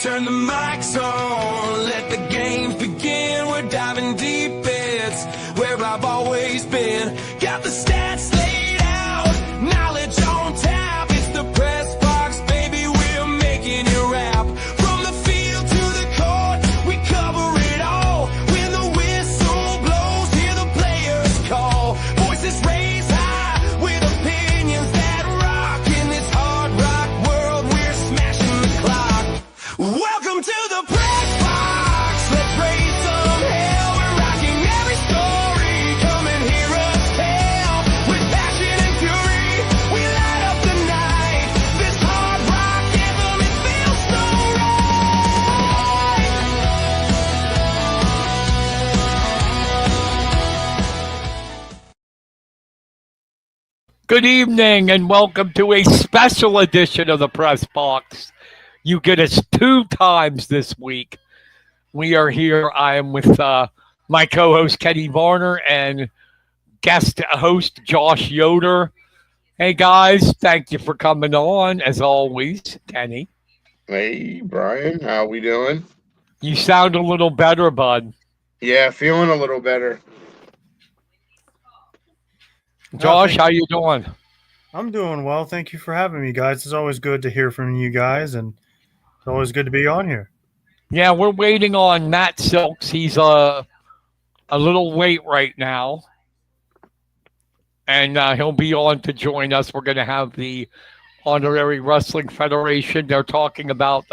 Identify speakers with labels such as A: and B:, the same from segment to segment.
A: Turn the mics on, let the games begin. We're diving deep, it's where I've always been. Got the stats laid out, knowledge on tap. It's the press box, baby, we're making it rap. From the field to the court, we cover it all. When the whistle blows, hear the players call. Voices raised high with opinions that rock. In this hard rock world, we're smashing the clock. Welcome to the press box. Let's raise some hell. We're rocking every story. Come and hear us tell. With passion and fury, we light up the night. This hard rock anthem, it feels so right.
B: Good evening and welcome to a special edition of the Press Box. You get us 2 times this week. We are here. I am with my co-host Kenny Varner and guest host Josh Yoder. Hey guys, thank you for coming on as always, Kenny.
C: Hey Brian, how we doing?
B: You sound a little better, bud.
C: Yeah, feeling a little better.
B: Josh, how you doing?
D: I'm doing well. Thank you for having me, guys. It's always good to hear from you guys, and it's always good to be on here.
B: Yeah, we're waiting on Matt Silks. He's a little late right now, and he'll be on to join us. We're going to have the Honorary Wrestling Federation. They're talking about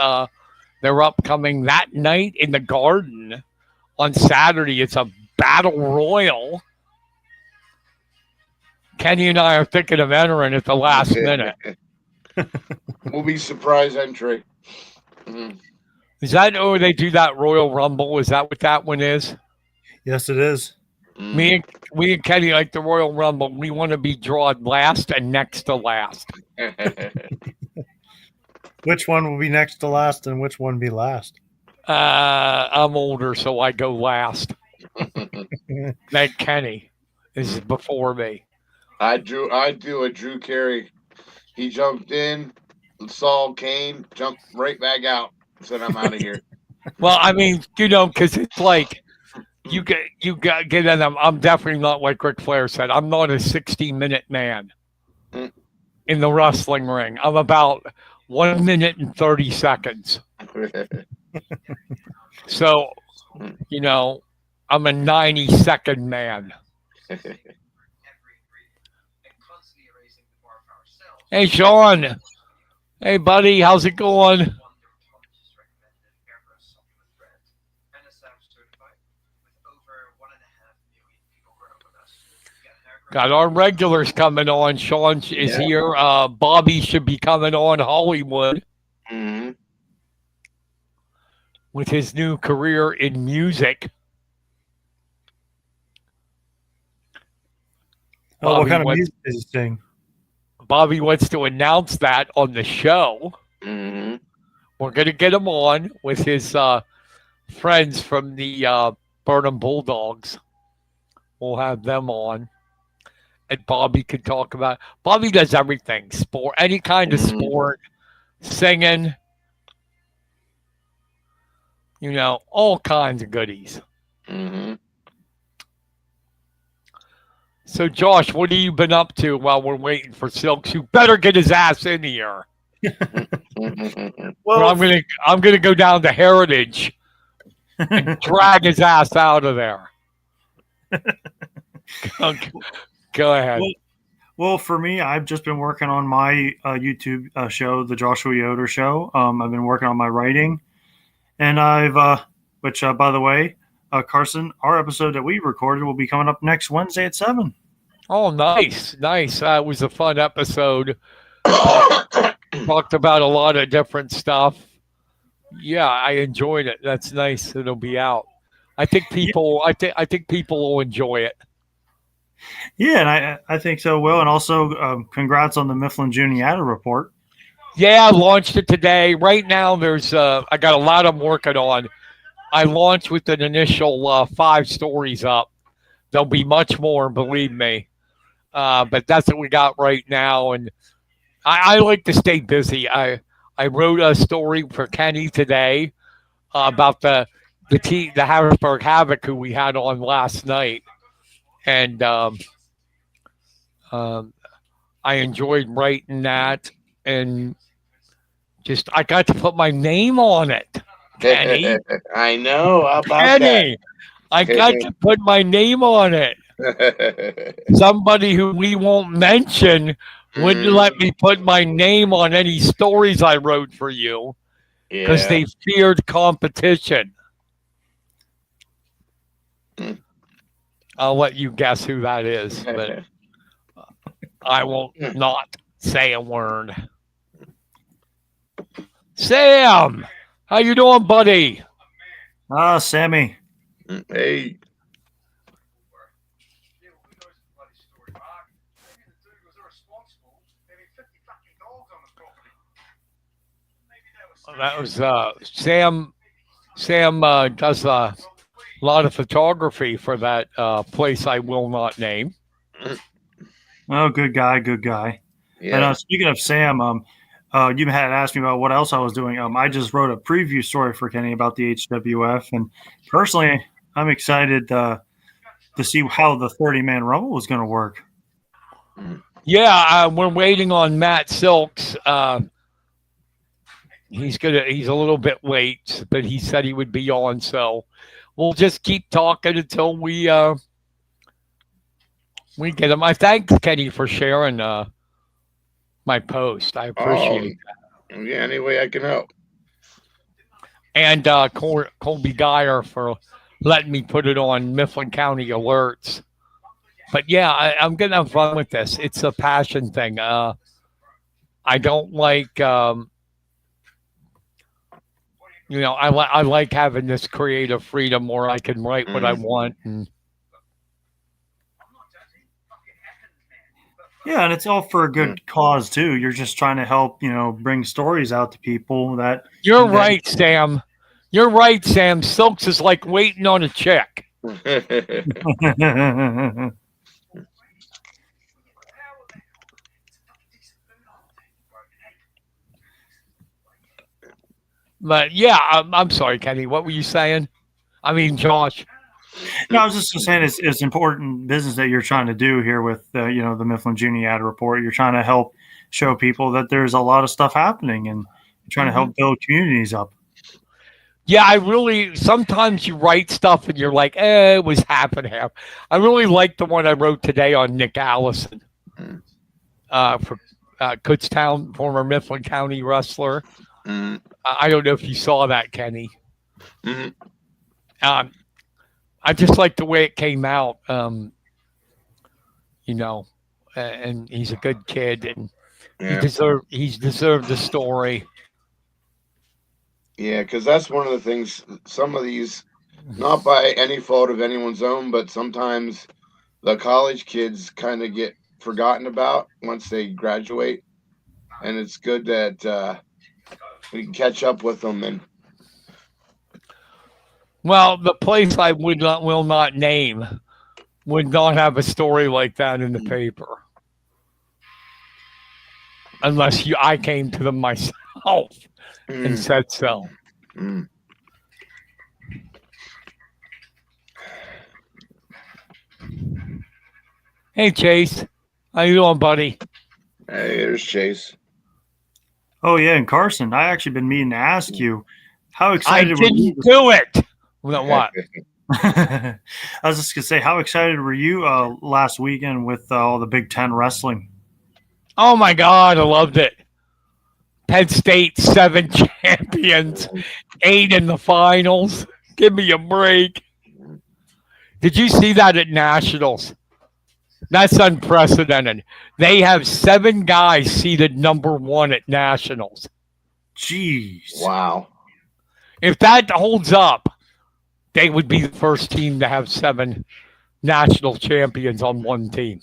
B: their upcoming that night in the Garden on Saturday. It's a battle royal. Kenny and I are thinking of entering at the last minute.
C: We'll be surprise entry.
B: Is that where they do that Royal Rumble? Is that what that one is?
D: Yes, it is.
B: Me and Kenny like the Royal Rumble. We want to be drawn last and next to last.
D: Which one will be next to last and which one be last?
B: I'm older, so I go last. Then Kenny is before me.
C: I do a Drew Carey. He jumped in, saw Kane, jumped right back out, said I'm out of here.
B: Well, I mean, because it's like you get in them. I'm definitely not like Ric Flair said. I'm not a 60-minute man in the wrestling ring. I'm about 1 minute and 30 seconds. So, I'm a 90-second man. Hey, Sean. Hey, buddy. How's it going? Got our regulars coming on. Sean is here. Bobby should be coming on Hollywood with his new career in music.
D: Oh, what kind of music does he sing?
B: Bobby wants to announce that on the show.
C: Mm-hmm.
B: We're going to get him on with his friends from the Burnham Bulldogs. We'll have them on. And Bobby could talk about... Bobby does everything. Sport, any kind of sport, singing, all kinds of goodies.
C: Mm-hmm.
B: So, Josh, what have you been up to while we're waiting for Silks? You better get his ass in here. Well, I'm gonna go down to Heritage and drag his ass out of there. Go ahead.
D: Well, for me, I've just been working on my YouTube show, The Joshua Yoder Show. I've been working on my writing, and which by the way, Carson, our episode that we recorded will be coming up next Wednesday at 7.
B: Oh, nice. It was a fun episode. Talked about a lot of different stuff. Yeah, I enjoyed it. That's nice. It'll be out. I think people will enjoy it.
D: Yeah, and I think so. Will, and also congrats on the Mifflin Juniata report.
B: Yeah, I launched it today. Right now, there's I got a lot I'm working on. I launched with an initial 5 stories up. There'll be much more, believe me. But that's what we got right now, and I like to stay busy. I I wrote a story for Kenny today about the Harrisburg Havoc who we had on last night, and um, I enjoyed writing that, and just I got to put my name on it, Kenny.
C: I know. How about
B: Kenny, I got to put my name on it.
C: that?
B: Somebody who we won't mention wouldn't let me put my name on any stories I wrote for you because
C: Yeah.
B: they feared competition. I'll let you guess who that is, but I won't not say a word. Sam, how you doing, buddy?
D: Sammy.
C: Hey.
B: That was Sam. Sam does a lot of photography for that place I will not name.
D: Oh, good guy, good guy.
C: Yeah.
D: And speaking of Sam, you had asked me about what else I was doing. I just wrote a preview story for Kenny about the HWF, and personally, I'm excited to see how the 30-man Rumble was going to work.
B: Yeah, we're waiting on Matt Silks. He's a little bit late, but he said he would be on, so we'll just keep talking until we get him. I thank Kenny for sharing my post. I appreciate that.
C: Yeah, any way I can help.
B: And Colby Geyer for letting me put it on Mifflin County Alerts. But yeah, I'm gonna have fun with this. It's a passion thing. I don't like, I like having this creative freedom where I can write what I want. And
D: yeah, and it's all for a good cause too. You're just trying to help, bring stories out to people that.
B: You're right, Sam. You're right, Sam. Silks is like waiting on a check. But yeah, I'm sorry, Kenny. What were you saying? I mean, Josh.
D: No, I was just saying it's important business that you're trying to do here with the Mifflin Junior Ad Report. You're trying to help show people that there's a lot of stuff happening, and you're trying to help build communities up.
B: Yeah, I really sometimes you write stuff and you're like, it was half and half. I really like the one I wrote today on Nick Allison for Kutztown, former Mifflin County wrestler. I don't know if you saw that, Kenny. I just like the way it came out, and he's a good kid, and he's deserved the story.
C: Yeah, because that's one of the things. Some of these, not by any fault of anyone's own, but sometimes the college kids kind of get forgotten about once they graduate, and it's good that we can catch up with them. And
B: well, the place I will not name would not have a story like that in the paper unless I came to them myself and said so. Hey, Chase. How you doing, buddy?
C: Hey, there's Chase.
D: Oh, yeah, and Carson, I actually been meaning to ask you, how excited
B: were you? Do it. What?
D: I was just going to say, how excited were you last weekend with all the Big Ten wrestling?
B: Oh, my God. I loved it. Penn State, 7 champions, 8 in the finals. Give me a break. Did you see that at Nationals? That's unprecedented. They have 7 guys seated number 1 at Nationals.
D: Jeez.
C: Wow.
B: If that holds up, they would be the first team to have 7 national champions on one team.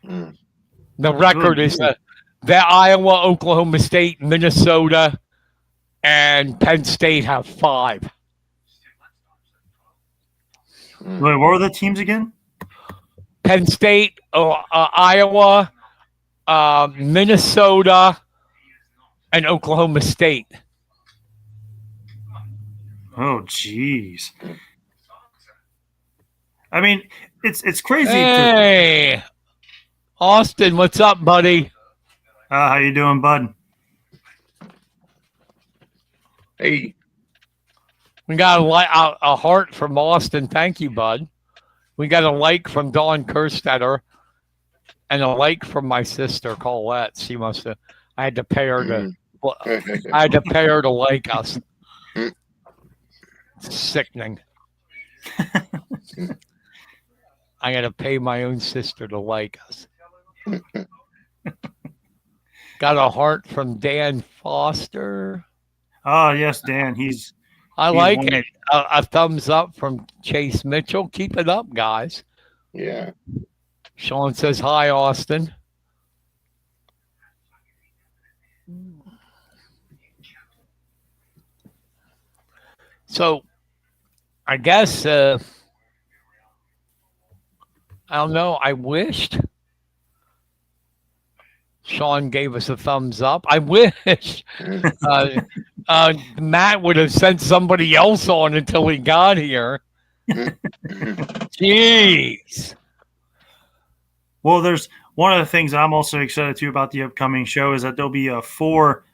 B: The record is that Iowa, Oklahoma State, Minnesota, and Penn State have 5.
D: Wait, what were the teams again?
B: Penn State, Iowa, Minnesota, and Oklahoma State.
D: Oh, jeez. I mean, it's crazy.
B: Hey, Austin, what's up, buddy?
D: How you doing, bud?
C: Hey,
B: We got a heart from Austin. Thank you, bud. We got a like from Dawn Kerstetter and a like from my sister Colette. She must have. I had to pay her to. I had to pay her to like us. It's sickening. I got to pay my own sister to like us. Got a heart from Dan Foster.
D: Oh, yes, Dan.
B: I like it. A thumbs up from Chase Mitchell. Keep it up, guys.
C: yeah.
B: Sean says, hi, Austin. So, I guess, I don't know. I wished Sean gave us a thumbs up. I wish Matt would have sent somebody else on until he got here. Jeez.
D: Well, there's one of the things I'm also excited to about the upcoming show is that there'll be 4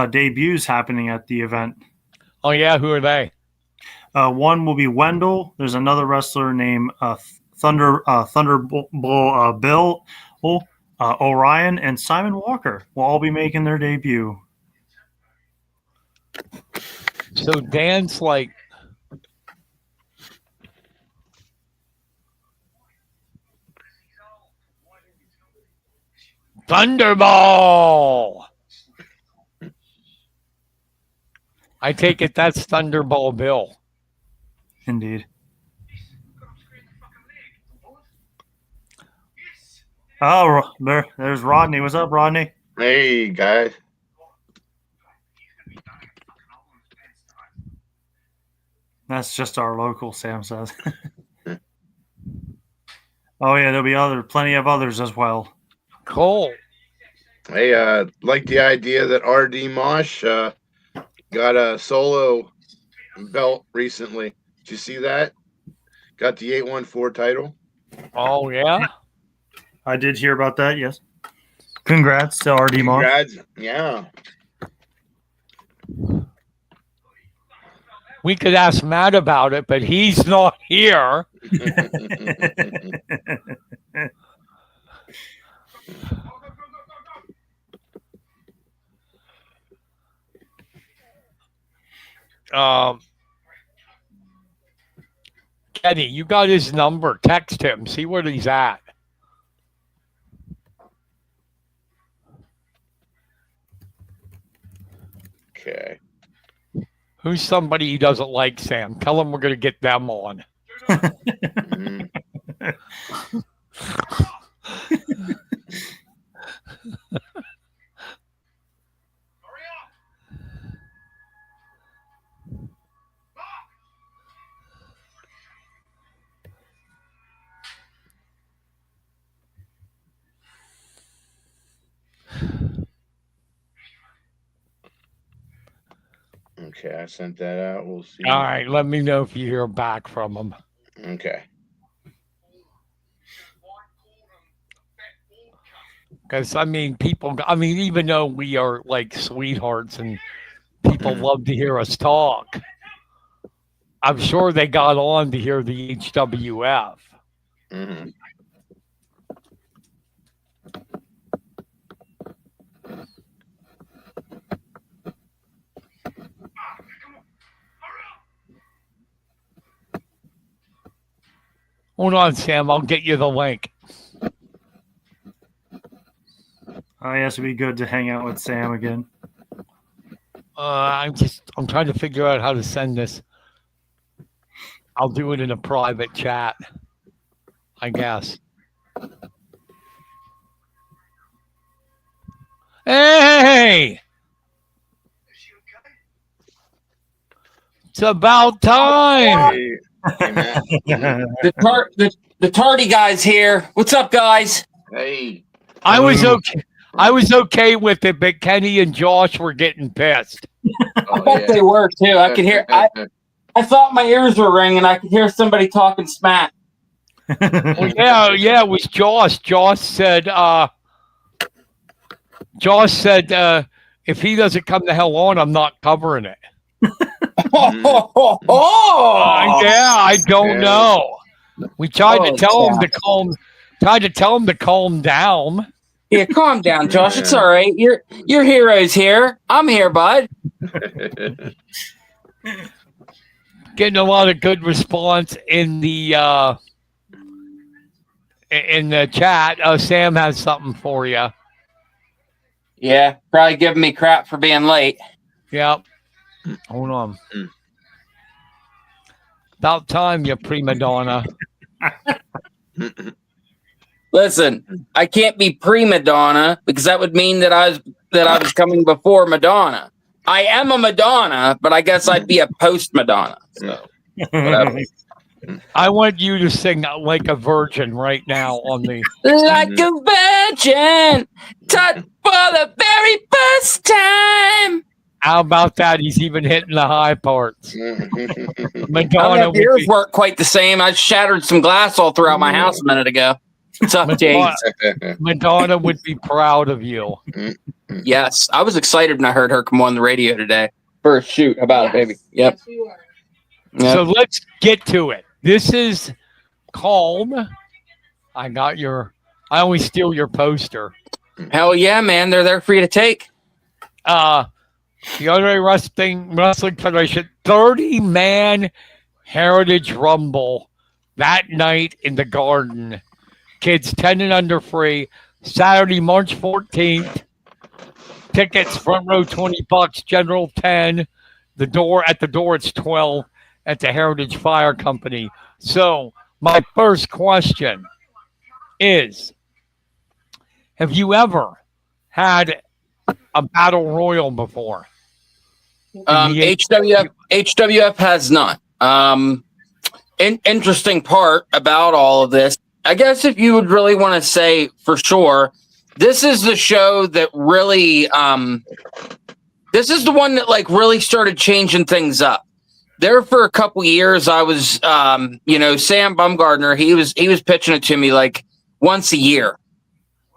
D: debuts happening at the event.
B: Oh, yeah? Who are they?
D: One will be Wendell. There's another wrestler named Thunderbolt Bill. Orion and Simon Walker will all be making their debut.
B: So Dan's like, Thunderball. I take it that's Thunderball Bill.
D: Indeed. Oh, there's Rodney. What's up, Rodney?
C: Hey, guys.
D: That's just our local, Sam says. Oh, yeah, there'll be plenty of others as well.
B: Cool.
C: Hey, like the idea that RD Mosh got a solo belt recently. Did you see that? Got the 814 title.
B: Oh, yeah?
D: I did hear about that, yes. Congrats to RD Mosh.
C: Congrats. Yeah.
B: We could ask Matt about it, but he's not here. Kenny, you got his number. Text him. See where he's at.
C: Okay.
B: Who's somebody he doesn't like, Sam? Tell him we're going to get them on.
C: Mhm. Okay, I sent that out. We'll see.
B: All right, let me know if you hear back from him.
C: Okay.
B: Because, I mean, even though we are like sweethearts and people love to hear us talk, I'm sure they got on to hear the HWF.
C: Mm-hmm.
B: Hold on, Sam. I'll get you the link.
D: Oh, yes, it'd be good to hang out with Sam again.
B: I'm trying to figure out how to send this. I'll do it in a private chat, I guess. Hey! It's about time.
C: Hey, hey, Matt.
E: The tardy guy's here. What's up, guys?
C: Hey.
B: I was okay. I was okay with it, but Kenny and Josh were getting pissed.
E: I bet they were too. I could hear. I thought my ears were ringing. I could hear somebody talking smack.
B: Well, yeah, it was Josh. Josh said, if he doesn't come the hell on, I'm not covering it. I don't know. We tried to tell him to calm. Tried to tell him to calm down.
E: Yeah, calm down, Josh. It's all right. Your hero's here. I'm here, bud.
B: Getting a lot of good response in the chat. Sam has something for you.
E: Yeah, probably giving me crap for being late.
B: Yep. Hold on. About time, you prima donna.
E: Listen, I can't be prima donna because that would mean that I was coming before Madonna. I am a Madonna, but I guess I'd be a post Madonna. So whatever.
B: I want you to sing like a virgin right now on the
E: like a virgin, touched for the very first time.
B: How about that? He's even hitting the high parts. Madonna
E: Your ears weren't quite the same. I shattered some glass all throughout my house a minute ago. What's up, James?
B: Madonna would be proud of you.
E: Yes, I was excited when I heard her come on the radio today. First shoot, how about it, baby? Yep.
B: Yep. So let's get to it. This is called. I always steal your poster.
E: Hell yeah, man! They're there for you to take.
B: The Honorary Wrestling Federation 30-man Heritage Rumble that night in the Garden. Kids 10 and under free. Saturday, March 14th. Tickets front row $20, general 10. At the door it's 12 at the Heritage Fire Company. So my first question is: have you ever had a battle royal before?
E: HWF has not. Interesting part about all of this, I guess, if you would really want to say for sure, this is the show that really, this is the one that like really started changing things up. There for a couple years, I was, Sam Bumgardner, he was pitching it to me like once a year.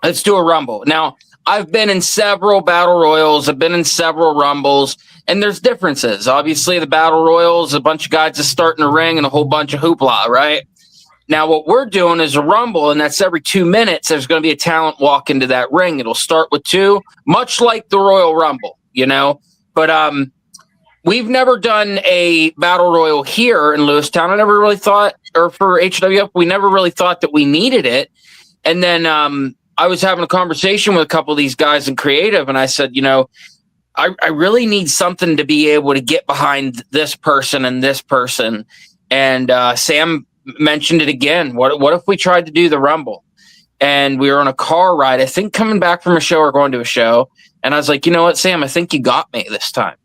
E: Let's do a Rumble. Now, I've been in several battle royals. I've been in several rumbles, and there's differences. Obviously, the battle royals, a bunch of guys just starting a ring and a whole bunch of hoopla, right? Now, what we're doing is a rumble, and that's every 2 minutes. There's going to be a talent walk into that ring. It'll start with 2, much like the Royal Rumble, But we've never done a battle royal here in Lewistown. I never really thought, or for HWF, we never really thought that we needed it. And then I was having a conversation with a couple of these guys in creative, and I said, I really need something to be able to get behind this person and this person. And Sam mentioned it again. What if we tried to do the Rumble? And we were on a car ride, I think coming back from a show or going to a show. And I was like, you know what, Sam, I think you got me this time.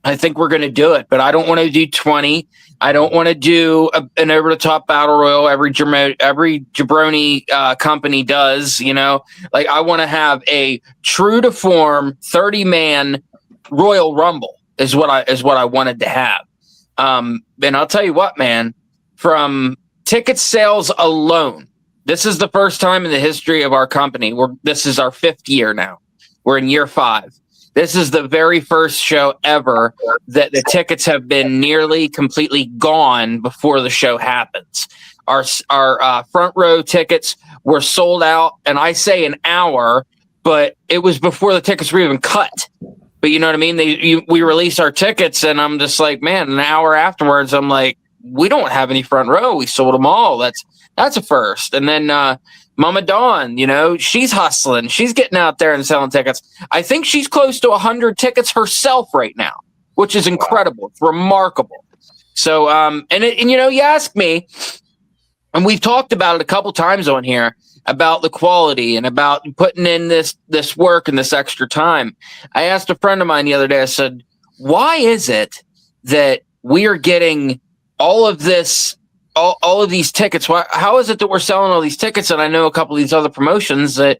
E: I think we're going to do it, but I don't want to do 20. I don't want to do an over-the-top battle royal. Every jabroni company does, Like, I want to have a true-to-form 30-man Royal Rumble is what I wanted to have. And I'll tell you what, man, from ticket sales alone, this is the first time in the history of our company. This is our 5th year now. We're in year 5. This is the very first show ever that the tickets have been nearly completely gone before the show happens. Our front row tickets were sold out, and I say an hour, but it was before the tickets were even cut. But you know what I mean? We released our tickets, and I'm just like, man, an hour afterwards, I'm like, we don't have any front row. We sold them all. That's a first. And then Mama Dawn, she's hustling. She's getting out there and selling tickets. I think she's close to 100 tickets herself right now, which is incredible. Wow. It's remarkable. So, you ask me, and we've talked about it a couple times on here about the quality and about putting in this work and this extra time. I asked a friend of mine the other day, I said, why is it that we are getting all of this, all of these tickets? How is it that we're selling all these tickets? And I know a couple of these other promotions that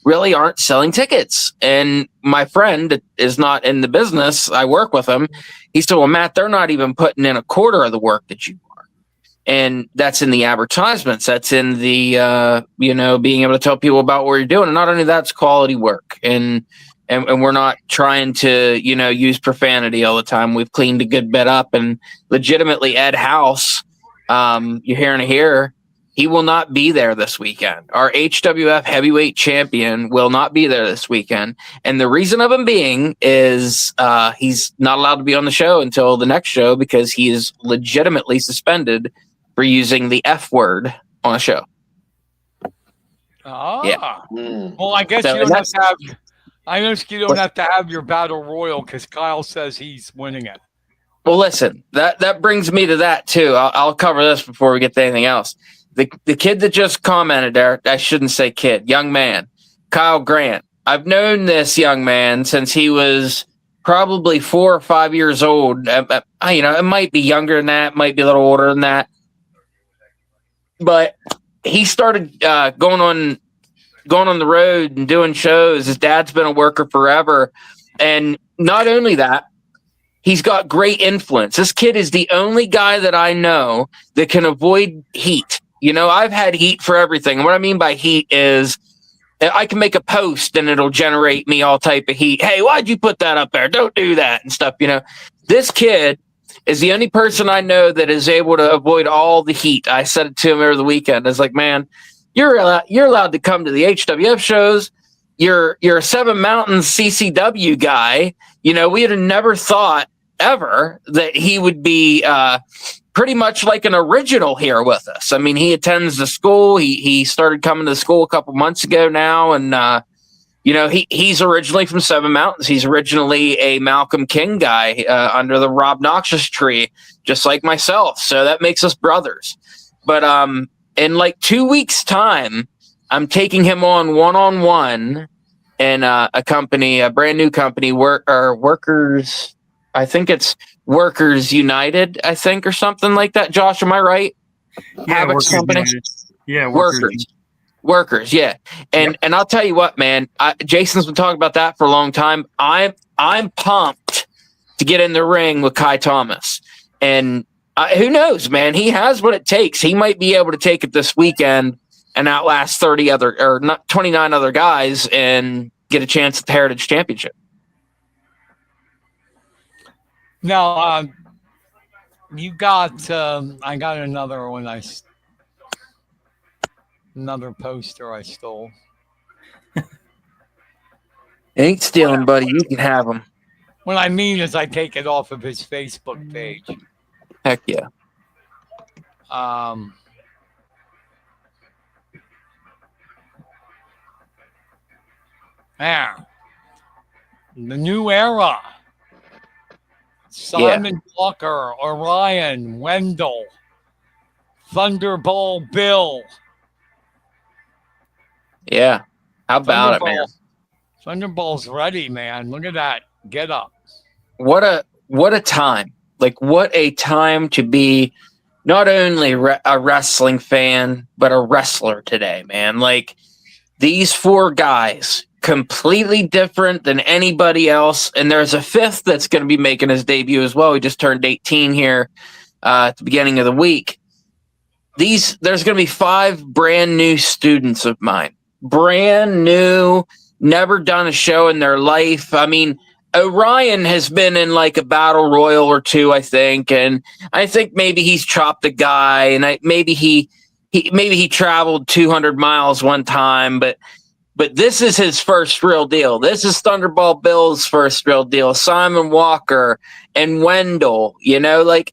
E: really aren't selling tickets. And my friend is not in the business. I work with him. He said, well, Matt, they're not even putting in a quarter of the work that you are. And that's in the advertisements. That's in the, being able to tell people about what you're doing. And not only that's quality work. And we're not trying to, use profanity all the time. We've cleaned a good bit up, and legitimately Ed House, you're hearing it here. He will not be there this weekend. Our HWF heavyweight champion will not be there this weekend. And the reason of him being is he's not allowed to be on the show until the next show because he is legitimately suspended for using the F word on a show.
B: Yeah. Well, I guess you don't have to have. I know you don't have to have your battle royal because Kyle says he's winning it.
E: Well, listen, that brings me to that too. I'll cover this before we get to anything else. The kid that just commented there, I shouldn't say kid, young man, Kyle Grant. I've known this young man since he was probably 4 or 5 years old. It might be younger than that, might be a little older than that. But he started going on the road and doing shows. His dad's been a worker forever. And not only that, he's got great influence. This kid is the only guy that I know that can avoid heat. I've had heat for everything. And what I mean by heat is I can make a post and it'll generate me all type of heat. Hey, why'd you put that up there? Don't do that and stuff. This kid is the only person I know that is able to avoid all the heat. I said it to him over the weekend. I was like, man, you're allowed to come to the HWF shows. You're a Seven Mountains CCW guy. We had never thought ever that he would be pretty much like an original here with us. I mean, he attends the school. He started coming to school a couple months ago now. And, he's originally from Seven Mountains. He's originally a Malcolm King guy under the Rob Noxious tree, just like myself. So that makes us brothers. But in like 2 weeks' time, I'm taking him on one-on-one in a company, a brand new company, Workers. I think it's Workers United, I think, or something like that. Josh, am I right?
D: Yeah,
E: Workers
D: company. Yeah,
E: Workers, yeah. And I'll tell you what, man. Jason's been talking about that for a long time. I'm pumped to get in the ring with Kai Thomas. And who knows, man? He has what it takes. He might be able to take it this weekend and outlast 29 other guys and get a chance at the Heritage Championship.
B: Now, you got. I got another one. Another poster I stole.
E: Ain't stealing, buddy. You can have them.
B: What I mean is, I take it off of his Facebook page.
E: Heck yeah.
B: Yeah. The new era. Simon Walker, Orion, Wendell, Thunderball Bill.
E: Yeah. How about it, man?
B: Thunderball's ready, man. Look at that. Get up.
E: What a time. Like, what a time to be not only a wrestling fan, but a wrestler today, man. Like, these 4 guys, completely different than anybody else. And there's a 5th that's going to be making his debut as well. He just turned 18 here at the beginning of the week. There's going to be 5 brand new students of mine. Brand new, never done a show in their life. I mean, Orion has been in like a battle royal or 2, I think. And I think maybe he's chopped a guy, and maybe he traveled 200 miles one time, but this is his first real deal. This is Thunderball Bill's first real deal. Simon Walker and Wendell, like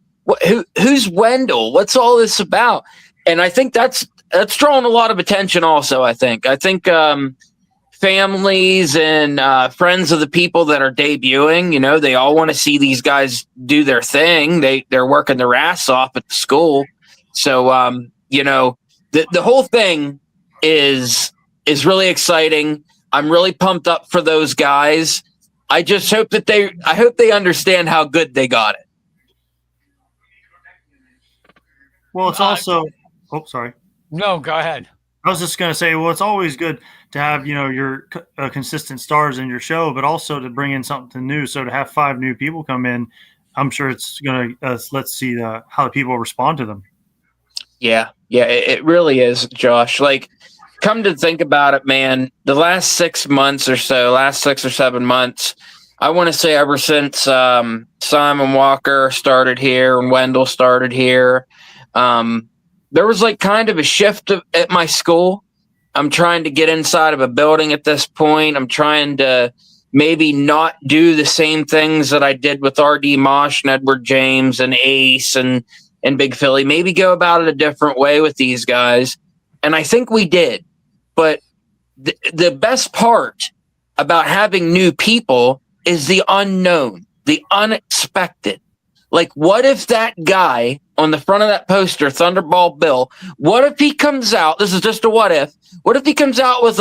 E: who's Wendell? What's all this about? And I think that's drawing a lot of attention also, I think families and friends of the people that are debuting, they all want to see these guys do their thing. They're working their ass off at the school. So, the whole thing is really exciting. I'm really pumped up for those guys. I just hope that they understand how good they got it.
D: Well, it's also, sorry.
B: No, go ahead.
D: I was just going to say, well, it's always good to have, your consistent stars in your show, but also to bring in something new. So to have 5 new people come in, I'm sure it's going to, let's see how the people respond to them.
E: Yeah, it really is, Josh. Like, come to think about it, man, the last 6 months or so, last 6 or 7 months, I want to say ever since Simon Walker started here and Wendell started here, there was like kind of a shift at my school. I'm trying to get inside of a building at this point. I'm trying to maybe not do the same things that I did with R.D. Mosh and Edward James and Ace and Big Philly. Maybe go about it a different way with these guys. And I think we did. But the best part about having new people is the unknown, the unexpected. Like, what if that guy on the front of that poster, Thunderball Bill, what if he comes out, this is just a what if he comes out with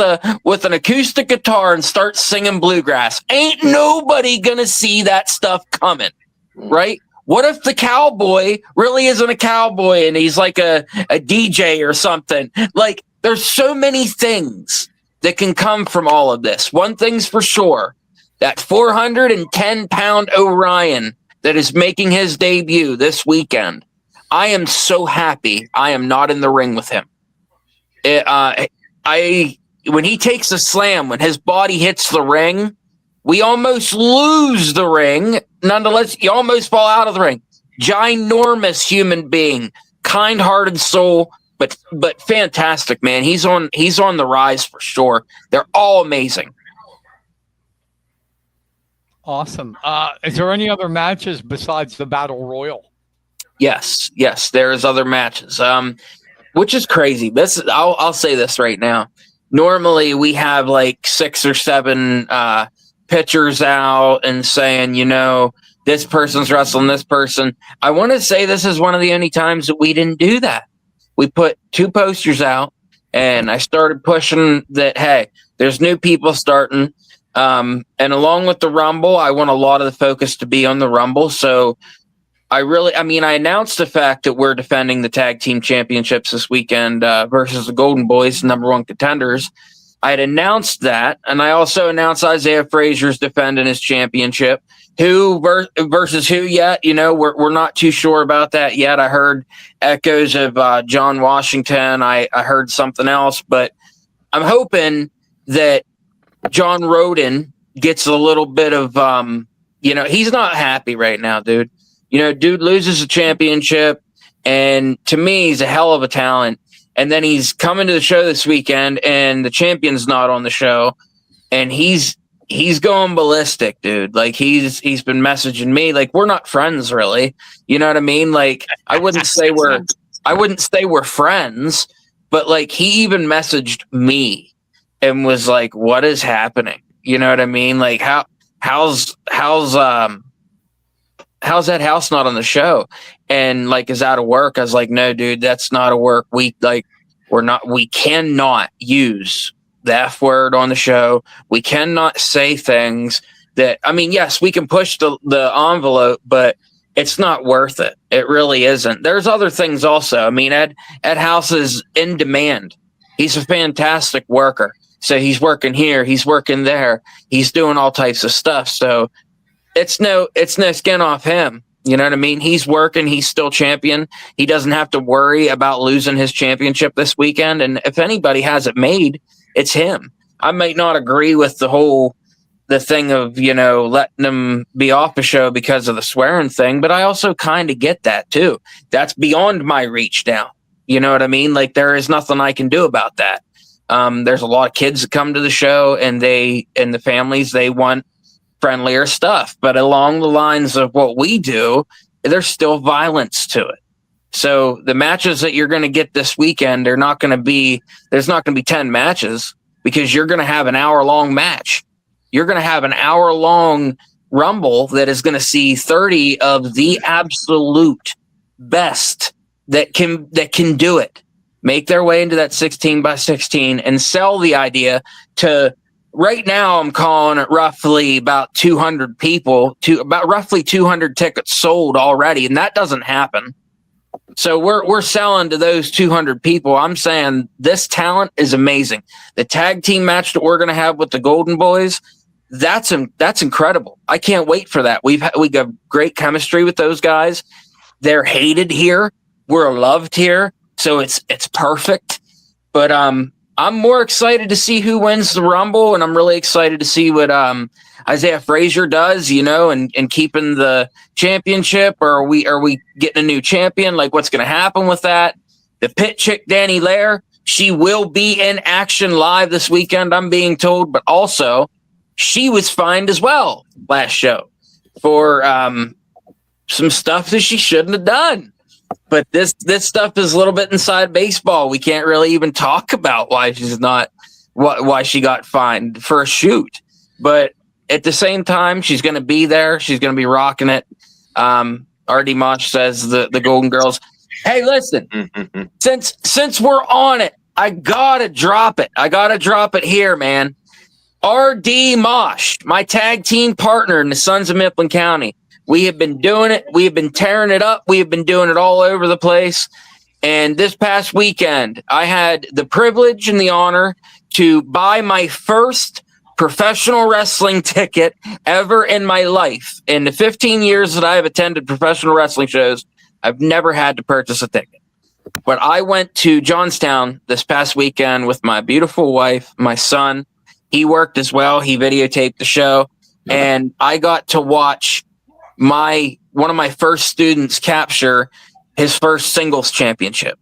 E: an acoustic guitar and starts singing bluegrass? Ain't nobody gonna see that stuff coming, right? What if the cowboy really isn't a cowboy and he's like a DJ or something? Like, there's so many things that can come from all of this. One thing's for sure, that 410-pound Orion that is making his debut this weekend, I am so happy I am not in the ring with him. When he takes a slam, when his body hits the ring, we almost lose the ring. Nonetheless, you almost fall out of the ring. Ginormous human being, kind-hearted soul, but fantastic, man. He's on the rise for sure. They're all amazing.
B: Awesome. Is there any other matches besides the Battle Royal?
E: Yes, there's other matches. Which is crazy. I'll say this right now. Normally we have like 6 or 7 pitchers out and saying, this person's wrestling this person. I want to say this is one of the only times that we didn't do that. We put 2 posters out and I started pushing that, hey, there's new people starting. And along with the Rumble, I want a lot of the focus to be on the Rumble. So I announced the fact that we're defending the tag team championships this weekend versus the Golden Boys, #1 contenders. I had announced that, and I also announced Isaiah Frazier's defending his championship. Who versus who yet? We're not too sure about that yet. I heard echoes of John Washington. I heard something else, but I'm hoping that John Roden gets a little bit of, he's not happy right now, dude. Dude loses a championship, and to me, he's a hell of a talent. And then he's coming to the show this weekend, and the champion's not on the show, and he's going ballistic, dude. Like, he's been messaging me, like, we're not friends, really. You know what I mean? Like, I wouldn't say we're friends, but like, he even messaged me and was like, "What is happening?" You know what I mean? Like, how's that house not on the show? And like, is out of work? I was like, no, dude, that's not a work week. Like, we cannot use the F word on the show. We cannot say things that, yes, we can push the envelope, but it's not worth it. It really isn't. There's other things also. Ed House is in demand. He's a fantastic worker. So he's working here, he's working there, he's doing all types of stuff. So it's no skin off him. You know what I mean? He's working, he's still champion. He doesn't have to worry about losing his championship this weekend. And if anybody has it made, it's him. I might not agree with the thing of, letting him be off the show because of the swearing thing, but I also kind of get that too. That's beyond my reach now. You know what I mean? Like, there is nothing I can do about that. There's a lot of kids that come to the show, and the families, they want friendlier stuff, but along the lines of what we do, there's still violence to it. So the matches that you're going to get this weekend, there's not going to be 10 matches, because you're going to have an hour-long match. You're going to have an hour-long Rumble that is going to see 30 of the absolute best that can do it, make their way into that 16x16 and sell the idea to. Right now, I'm calling it roughly about 200 people, about roughly 200 tickets sold already, and that doesn't happen. So we're selling to those 200 people. I'm saying this talent is amazing. The tag team match that we're going to have with the Golden Boys, that's incredible. I can't wait for that. We got great chemistry with those guys. They're hated here. We're loved here. So it's perfect. But I'm more excited to see who wins the Rumble, and I'm really excited to see what Isaiah Frazier does, and keeping the championship, or are we getting a new champion? Like, what's going to happen with that? The pit chick, Danny Lair, she will be in action live this weekend, I'm being told, but also she was fined as well last show for some stuff that she shouldn't have done. But this stuff is a little bit inside baseball. We can't really even talk about why she got fined for a shoot. But at the same time, she's going to be there. She's going to be rocking it. RD Mosh says the Golden Girls. Hey, listen, since we're on it, I gotta drop it. I gotta drop it here, man. RD Mosh, my tag team partner in the Sons of Mifflin County. We have been doing it. We have been tearing it up. We have been doing it all over the place. And this past weekend, I had the privilege and the honor to buy my first professional wrestling ticket ever in my life. In the 15 years that I have attended professional wrestling shows, I've never had to purchase a ticket. But I went to Johnstown this past weekend with my beautiful wife, my son. He worked as well. He videotaped the show. And I got to watch one of my first students capture his first singles championship.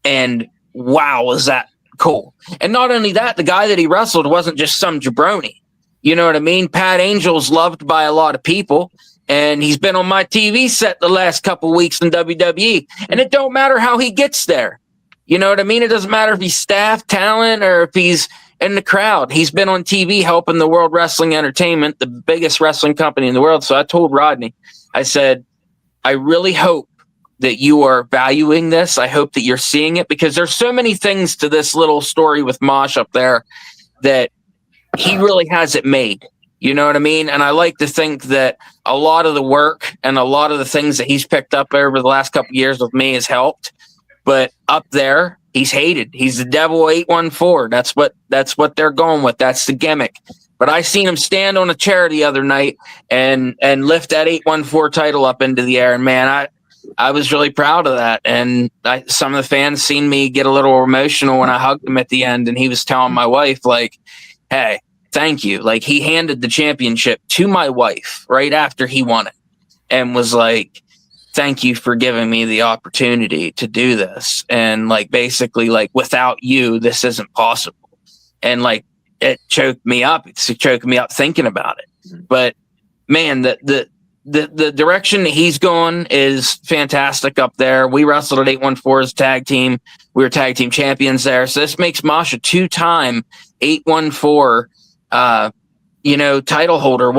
E: And wow, was that cool. And not only that, the guy that he wrestled wasn't just some jabroni. You know what I mean? Pat Angel's loved by a lot of people, and he's been on my TV set the last couple weeks in WWE. And it don't matter how he gets there. You know what I mean? It doesn't matter if he's staff, talent, or if he's in the crowd. He's been on TV helping the World Wrestling Entertainment, the biggest wrestling company in the world. So I told Rodney, I said, I really hope that you are valuing this. I hope that you're seeing it, because there's so many things to this little story with Mosh up there that he really has it made. You know what I mean? And I like to think that a lot of the work and a lot of the things that he's picked up over the last couple of years with me has helped. But up there, he's hated. He's the Devil 814. That's what they're going with. That's the gimmick. But I seen him stand on a chair the other night and lift that 814 title up into the air. And man, I was really proud of that. And some of the fans seen me get a little emotional when I hugged him at the end. And he was telling my wife, like, hey, thank you. Like, he handed the championship to my wife right after he won it and was like, thank you for giving me the opportunity to do this. And like, basically, like, without you, this isn't possible. And like, it choked me up. It's choking me up thinking about it. But man, the direction that he's going is fantastic up there. We wrestled at 814's tag team. We were tag team champions there. So this makes Mosh a 2-time 814 title holder,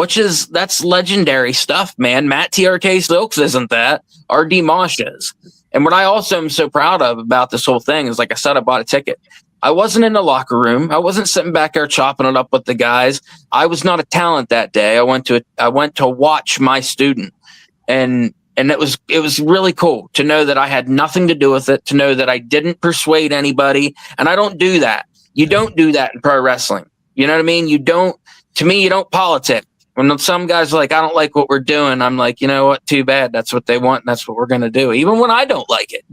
E: that's legendary stuff, man. Matt TRK Silks isn't that. RD Mosh is. And what I also am so proud of about this whole thing is, like I said, I bought a ticket. I wasn't in the locker room. I wasn't sitting back there chopping it up with the guys. I was not a talent that day. I went to watch my student, and it was really cool to know that I had nothing to do with it, to know that I didn't persuade anybody. And I don't do that. You don't do that in pro wrestling. You know what I mean? You don't politic. When some guys are like, I don't like what we're doing, I'm like, you know what? Too bad. That's what they want, and that's what we're going to do. Even when I don't like it.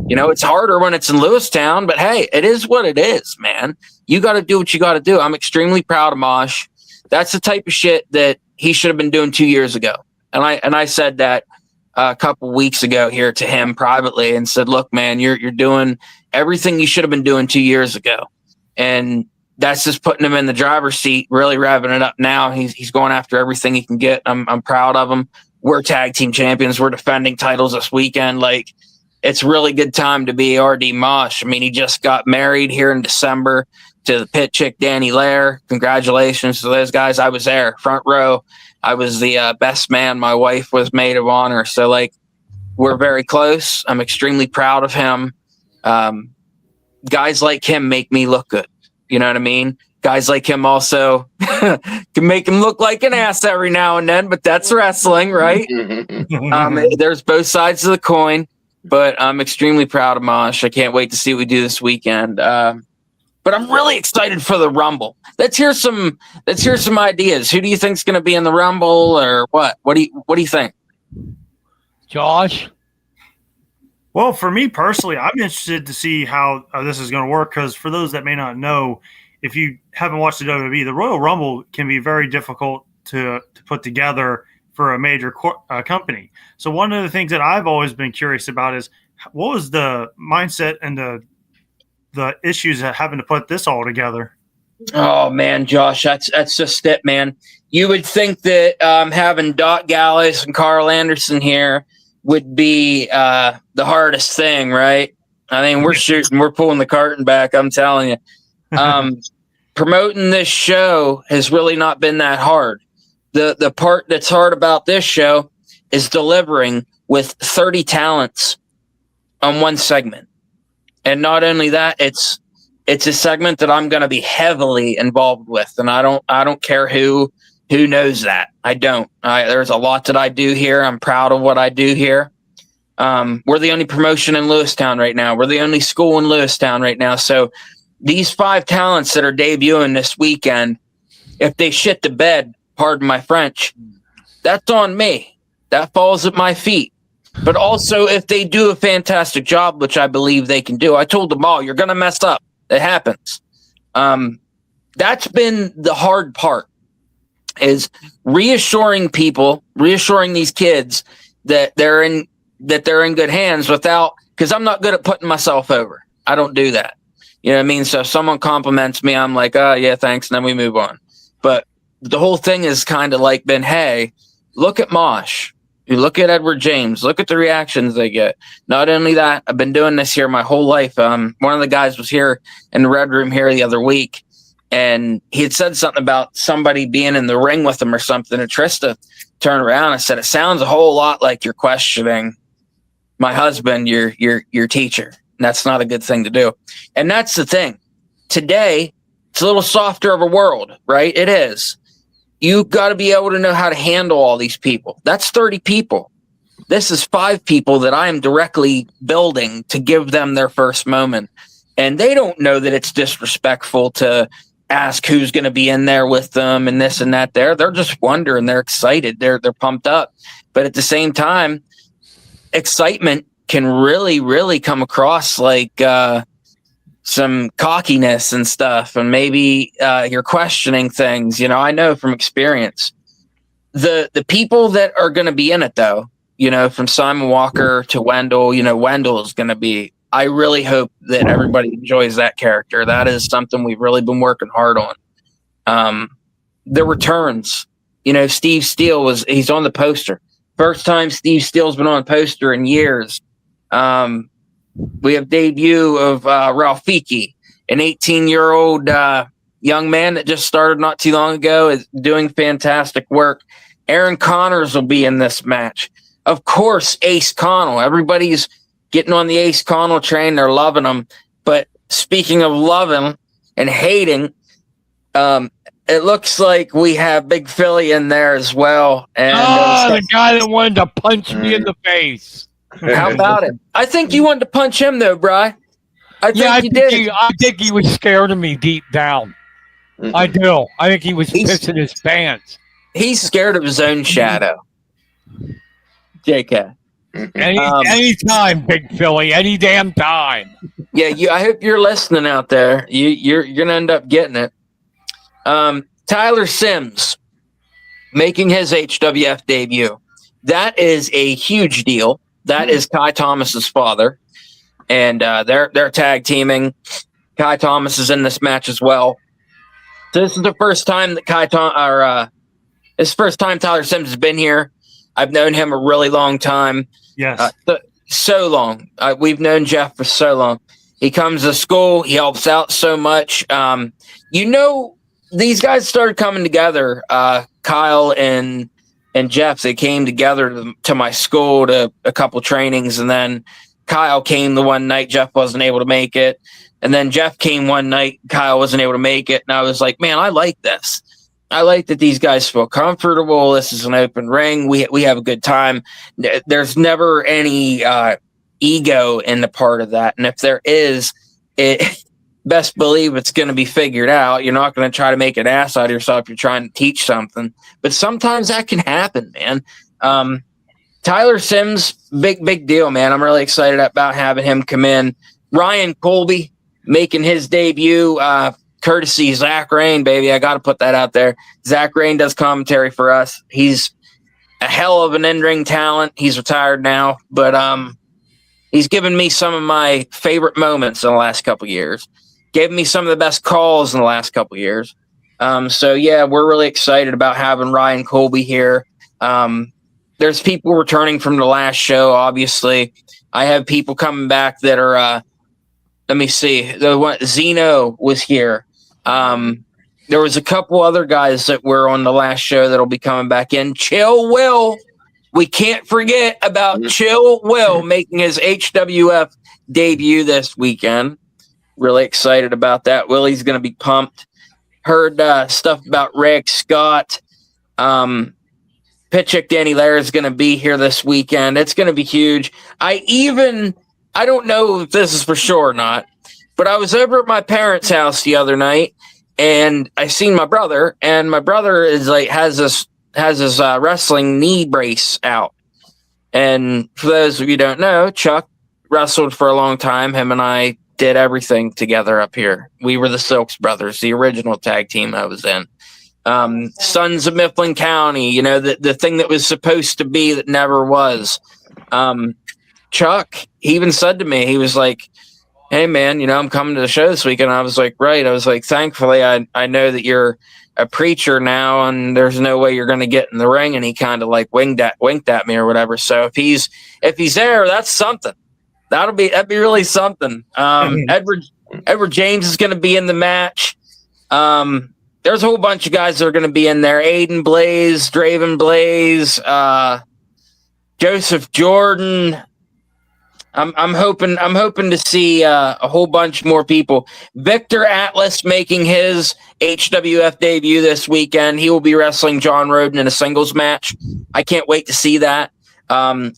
E: It's harder when it's in Lewistown, but hey, it is what it is, man. You got to do what you got to do. I'm extremely proud of Mosh. That's the type of shit that he should have been doing 2 years ago. And I said that a couple weeks ago here to him privately and said, look, man, you're doing everything you should have been doing 2 years ago. And that's just putting him in the driver's seat, really revving it up now. He's going after everything he can get. I'm proud of him. We're tag team champions. We're defending titles this weekend. Like, it's really good time to be RD Mosh. I mean, he just got married here in December to the pit chick, Danny Lair. Congratulations to those guys. I was there, front row. I was the best man. My wife was maid of honor. So, like, we're very close. I'm extremely proud of him. Guys like him make me look good. You know what I mean? Guys like him also can make him look like an ass every now and then, but that's wrestling, right? There's both sides of the coin. but I'm extremely proud of Mosh. I can't wait to see what we do this weekend. But I'm really excited for the Rumble. Let's hear some ideas. Who do you think's going to be in the Rumble, or what? What do you think?
B: Josh?
D: Well, for me personally, I'm interested to see how this is going to work, because for those that may not know, if you haven't watched the WWE, the Royal Rumble can be very difficult to put together for a major company. So one of the things that I've always been curious about is what was the mindset and the issues of having to put this all together.
E: Oh man, Josh, that's just it, man. You would think that having Doc Gallows and Carl Anderson here would be the hardest thing, right? I mean, we're pulling the curtain back. I'm telling you, promoting this show has really not been that hard. The part that's hard about this show is delivering with 30 talents on one segment. And not only that, it's a segment that I'm going to be heavily involved with, and I don't care who knows that. I don't. There's a lot that I do here. I'm proud of what I do here. We're the only promotion in Lewistown right now. We're the only school in Lewistown right now. So these 5 talents that are debuting this weekend, if they shit the bed, pardon my French, that's on me. That falls at my feet. But also, if they do a fantastic job, which I believe they can do, I told them all, you're going to mess up. It happens. That's been the hard part, is reassuring people, reassuring these kids that they're in good hands without, because I'm not good at putting myself over. I don't do that. You know what I mean? So if someone compliments me, I'm like, oh, yeah, thanks. And then we move on. But the whole thing is kind of like been, hey, look at Mosh. You look at Edward James, look at the reactions they get. Not only that, I've been doing this here my whole life. One of the guys was here in the Red Room here the other week, and he had said something about somebody being in the ring with him or something. And Trista turned around and said, it sounds a whole lot like you're questioning my husband, your teacher. And that's not a good thing to do. And that's the thing. Today, it's a little softer of a world, right? It is. You've got to be able to know how to handle all these people. That's 30 people. This is 5 people that I am directly building to give them their first moment. And they don't know that it's disrespectful to ask who's going to be in there with them and this and that there. They're just wondering. They're excited. They're pumped up. But at the same time, excitement can really, really come across like some cockiness and stuff, and maybe you're questioning things. You know, I know from experience. The people that are going to be in it, though, you know, from Simon Walker to Wendell, you know, Wendell is going to be, I really hope that everybody enjoys that character. That is something we've really been working hard on. The returns, you know, Steve Steele he's on the poster. First time Steve Steele's been on a poster in years. We have debut of Ralphiki, an 18-year-old young man that just started not too long ago, is doing fantastic work. Aaron Connors will be in this match. Of course, Ace Connell. Everybody's getting on the Ace Connell train. They're loving him. But speaking of loving and hating, it looks like we have Big Philly in there as well. And
B: the guy that wanted to punch me in the face.
E: How about it? I think you wanted to punch him, though, Bri. I think
B: he was scared of me deep down. I do. I think he was pissing his pants.
E: He's scared of his own shadow. JK.
B: Anytime, Big Philly. Any damn time.
E: Yeah, I hope you're listening out there. You're going to end up getting it. Tyler Sims making his HWF debut. That is a huge deal. That is Kai Thomas's father, and they're tag teaming. Kai Thomas is in this match as well. So this is the first time that it's the first time Tyler Sims has been here. I've known him a really long time.
D: Yes,
E: so long. We've known Jeff for so long. He comes to school. He helps out so much. You know, these guys started coming together. Kyle and Jeff, they came together to my school to a couple trainings, and then Kyle came the one night. Jeff wasn't able to make it, and then Jeff came one night. Kyle wasn't able to make it, and I was like, man, I like this. I like that these guys feel comfortable. This is an open ring. We have a good time. There's never any ego in the part of that. And if there is, it best believe it's going to be figured out. You're not going to try to make an ass out of yourself. You're trying to teach something, but sometimes that can happen, man. Tyler Sims, big deal, man. I'm really excited about having him come in. Ryan Colby making his debut, courtesy Zach Rain, baby. I got to put that out there. Zach Rain does commentary for us. He's a hell of an in-ring talent. He's retired now, but he's given me some of my favorite moments in the last couple of years. Gave me some of the best calls in the last couple of years. So yeah, we're really excited about having Ryan Colby here. There's people returning from the last show. Obviously, I have people coming back that are. Let me see. The one Zeno was here. There was a couple other guys that were on the last show that'll be coming back in. Chill Will. We can't forget about Chill Will making his HWF debut this weekend. Really excited about that. Willie's going to be pumped. Heard stuff about Rick Scott. Pitchick Danny Lair is going to be here this weekend. It's going to be huge. I don't know if this is for sure or not, but I was over at my parents' house the other night and I seen my brother, and my brother is like has his wrestling knee brace out. And for those of you who don't know, Chuck wrestled for a long time. Him and I did everything together up here. We were the Silks Brothers, the original tag team I was in. Sons of Mifflin County, the thing that was supposed to be that never was. Chuck, he even said to me, he was like, hey man, I'm coming to the show this weekend. I was like, right. I was like, thankfully I know that you're a preacher now and there's no way you're going to get in the ring. And he kind of like winked at me or whatever. So if he's there, that's something. That'd be really something. Edward James is going to be in the match. There's a whole bunch of guys that are going to be in there. Aiden Blaze, Draven Blaze, Joseph Jordan. I'm hoping to see a whole bunch more people. Victor Atlas making his HWF debut this weekend. He will be wrestling John Roden in a singles match. I can't wait to see that.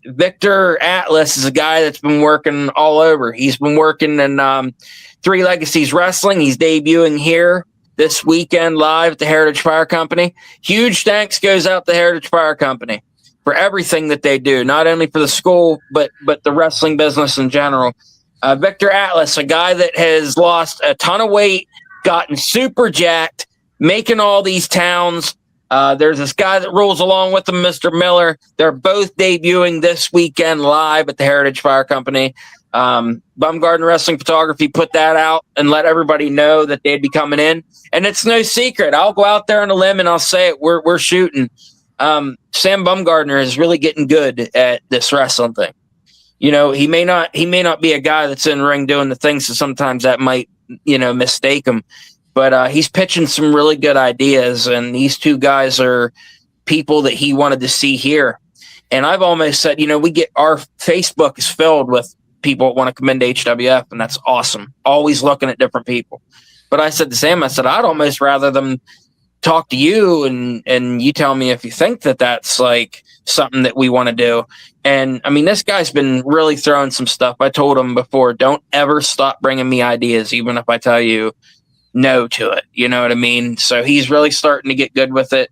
E: Victor Atlas is a guy that's been working all over. He's been working in Three Legacies Wrestling. He's debuting here this weekend live at the Heritage Fire Company. Huge thanks goes out to Heritage Fire Company for everything that they do, not only for the school, but the wrestling business in general. Victor Atlas, a guy that has lost a ton of weight, gotten super jacked, making all these towns. There's this guy that rolls along with him, Mr. Miller. They're both debuting this weekend live at the Heritage Fire Company. Bumgarden Wrestling Photography put that out and let everybody know that they'd be coming in. And it's no secret. I'll go out there on a limb and I'll say it. We're shooting. Sam Bumgardner is really getting good at this wrestling thing. He may not be a guy that's in the ring doing the things, so sometimes that might, mistake him. But he's pitching some really good ideas, and these two guys are people that he wanted to see here. And I've almost said, we get our Facebook is filled with people that want to come into HWF, and that's awesome. Always looking at different people. But I said to Sam, I'd almost rather them talk to you and you tell me if you think that that's like something that we want to do. And I mean, this guy's been really throwing some stuff. I told him before, don't ever stop bringing me ideas, even if I tell you no to it. You know what I mean? So he's really starting to get good with it.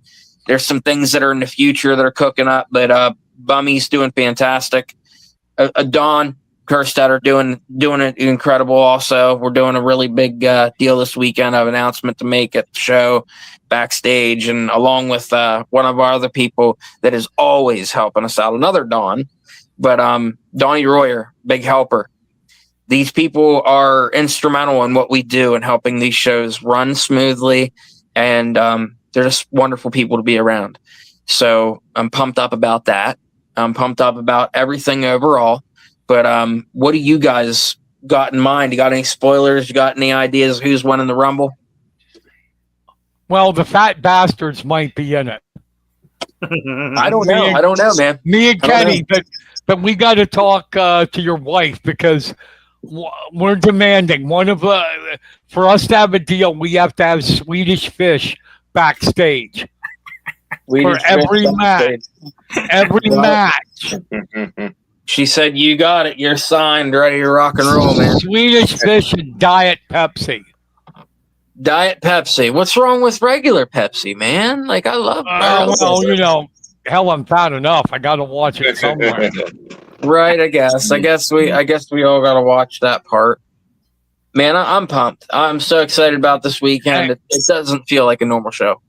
E: There's some things that are in the future that are cooking up, but Bummy's doing fantastic. Don Kerstetter doing it incredible. Also, we're doing a really big deal this weekend. I have an announcement to make at the show backstage, and along with one of our other people that is always helping us out, another Don, but Donnie Royer, big helper. These people are instrumental in what we do and helping these shows run smoothly, and they're just wonderful people to be around. So I'm pumped up about that. I'm pumped up about everything overall. But what do you guys got in mind? You got any spoilers? You got any ideas of who's winning the Rumble?
B: Well, the fat bastards might be in it.
E: I don't know, man.
B: Me and Kenny, but we got to talk to your wife because we're demanding for us to have a deal. We have to have Swedish fish backstage for every match. Every match.
E: She said, "You got it. You're signed, ready to rock and roll, man."
B: Swedish Fish and Diet Pepsi.
E: Diet Pepsi. What's wrong with regular Pepsi, man? Like, I love.
B: Well, hell, I'm fat enough. I got to watch it somewhere.
E: Right, I guess we all got to watch that part. Man, I'm pumped. I'm so excited about this weekend. It doesn't feel like a normal show.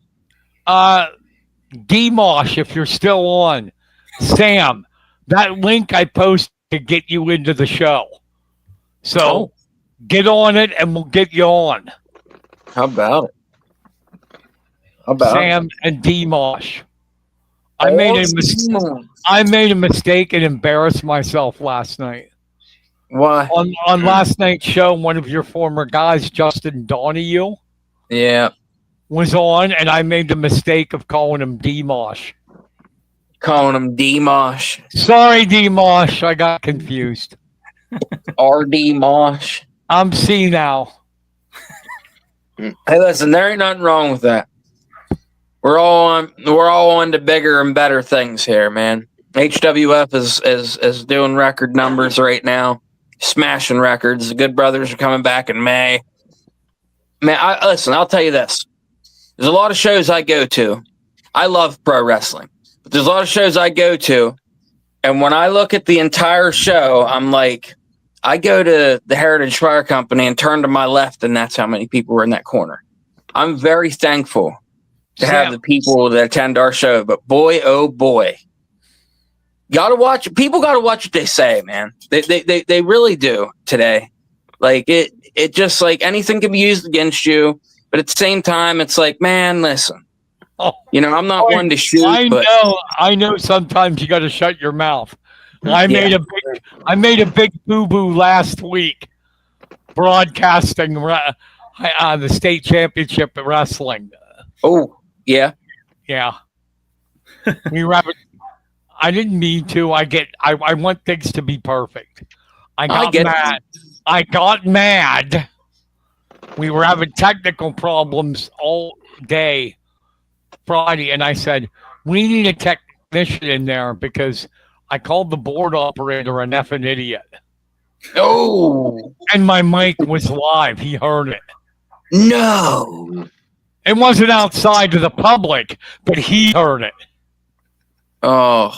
B: Demosh, if you're still on, Sam, that link I posted to get you into the show. So get on it and we'll get you on.
E: How about it?
B: Sam and Demosh. I made a mistake and embarrassed myself last night.
E: Why?
B: On last night's show, one of your former guys, Justin Donahue, was on, and I made the mistake of calling him Demosh. Sorry, Demosh. I got confused.
E: RD Mosh.
B: I'm C now.
E: Hey, listen, there ain't nothing wrong with that. We're all on to bigger and better things here, man. HWF is doing record numbers right now, smashing records. The Good Brothers are coming back in May. Man, I'll tell you this. There's a lot of shows I go to. I love pro wrestling, but there's a lot of shows I go to, and when I look at the entire show, I'm like, I go to the Heritage Fire Company and turn to my left, and that's how many people were in that corner. I'm very thankful to have the people that attend our show, but boy, oh boy, gotta watch. People gotta watch what they say, man. They really do today. Like it just like anything can be used against you, but at the same time, it's like, man, listen. I'm not one to shoot.
B: I know. Sometimes you got to shut your mouth. I made a big boo boo last week, broadcasting the state championship at wrestling.
E: Oh yeah.
B: We were having. I didn't mean to. I want things to be perfect. I got mad. We were having technical problems all day Friday, and I said, we need a technician in there because I called the board operator an effing idiot.
E: Oh.
B: And my mic was live. He heard it.
E: No.
B: It wasn't outside to the public, but he heard it.
E: Oh,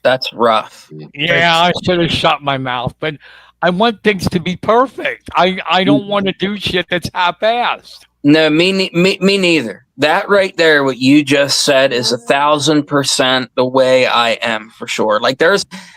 E: that's rough.
B: Yeah, I should have shut my mouth, but I want things to be perfect. I don't want to do shit that's half-assed.
E: No, me neither. That right there, what you just said, is 1,000% the way I am for sure. Like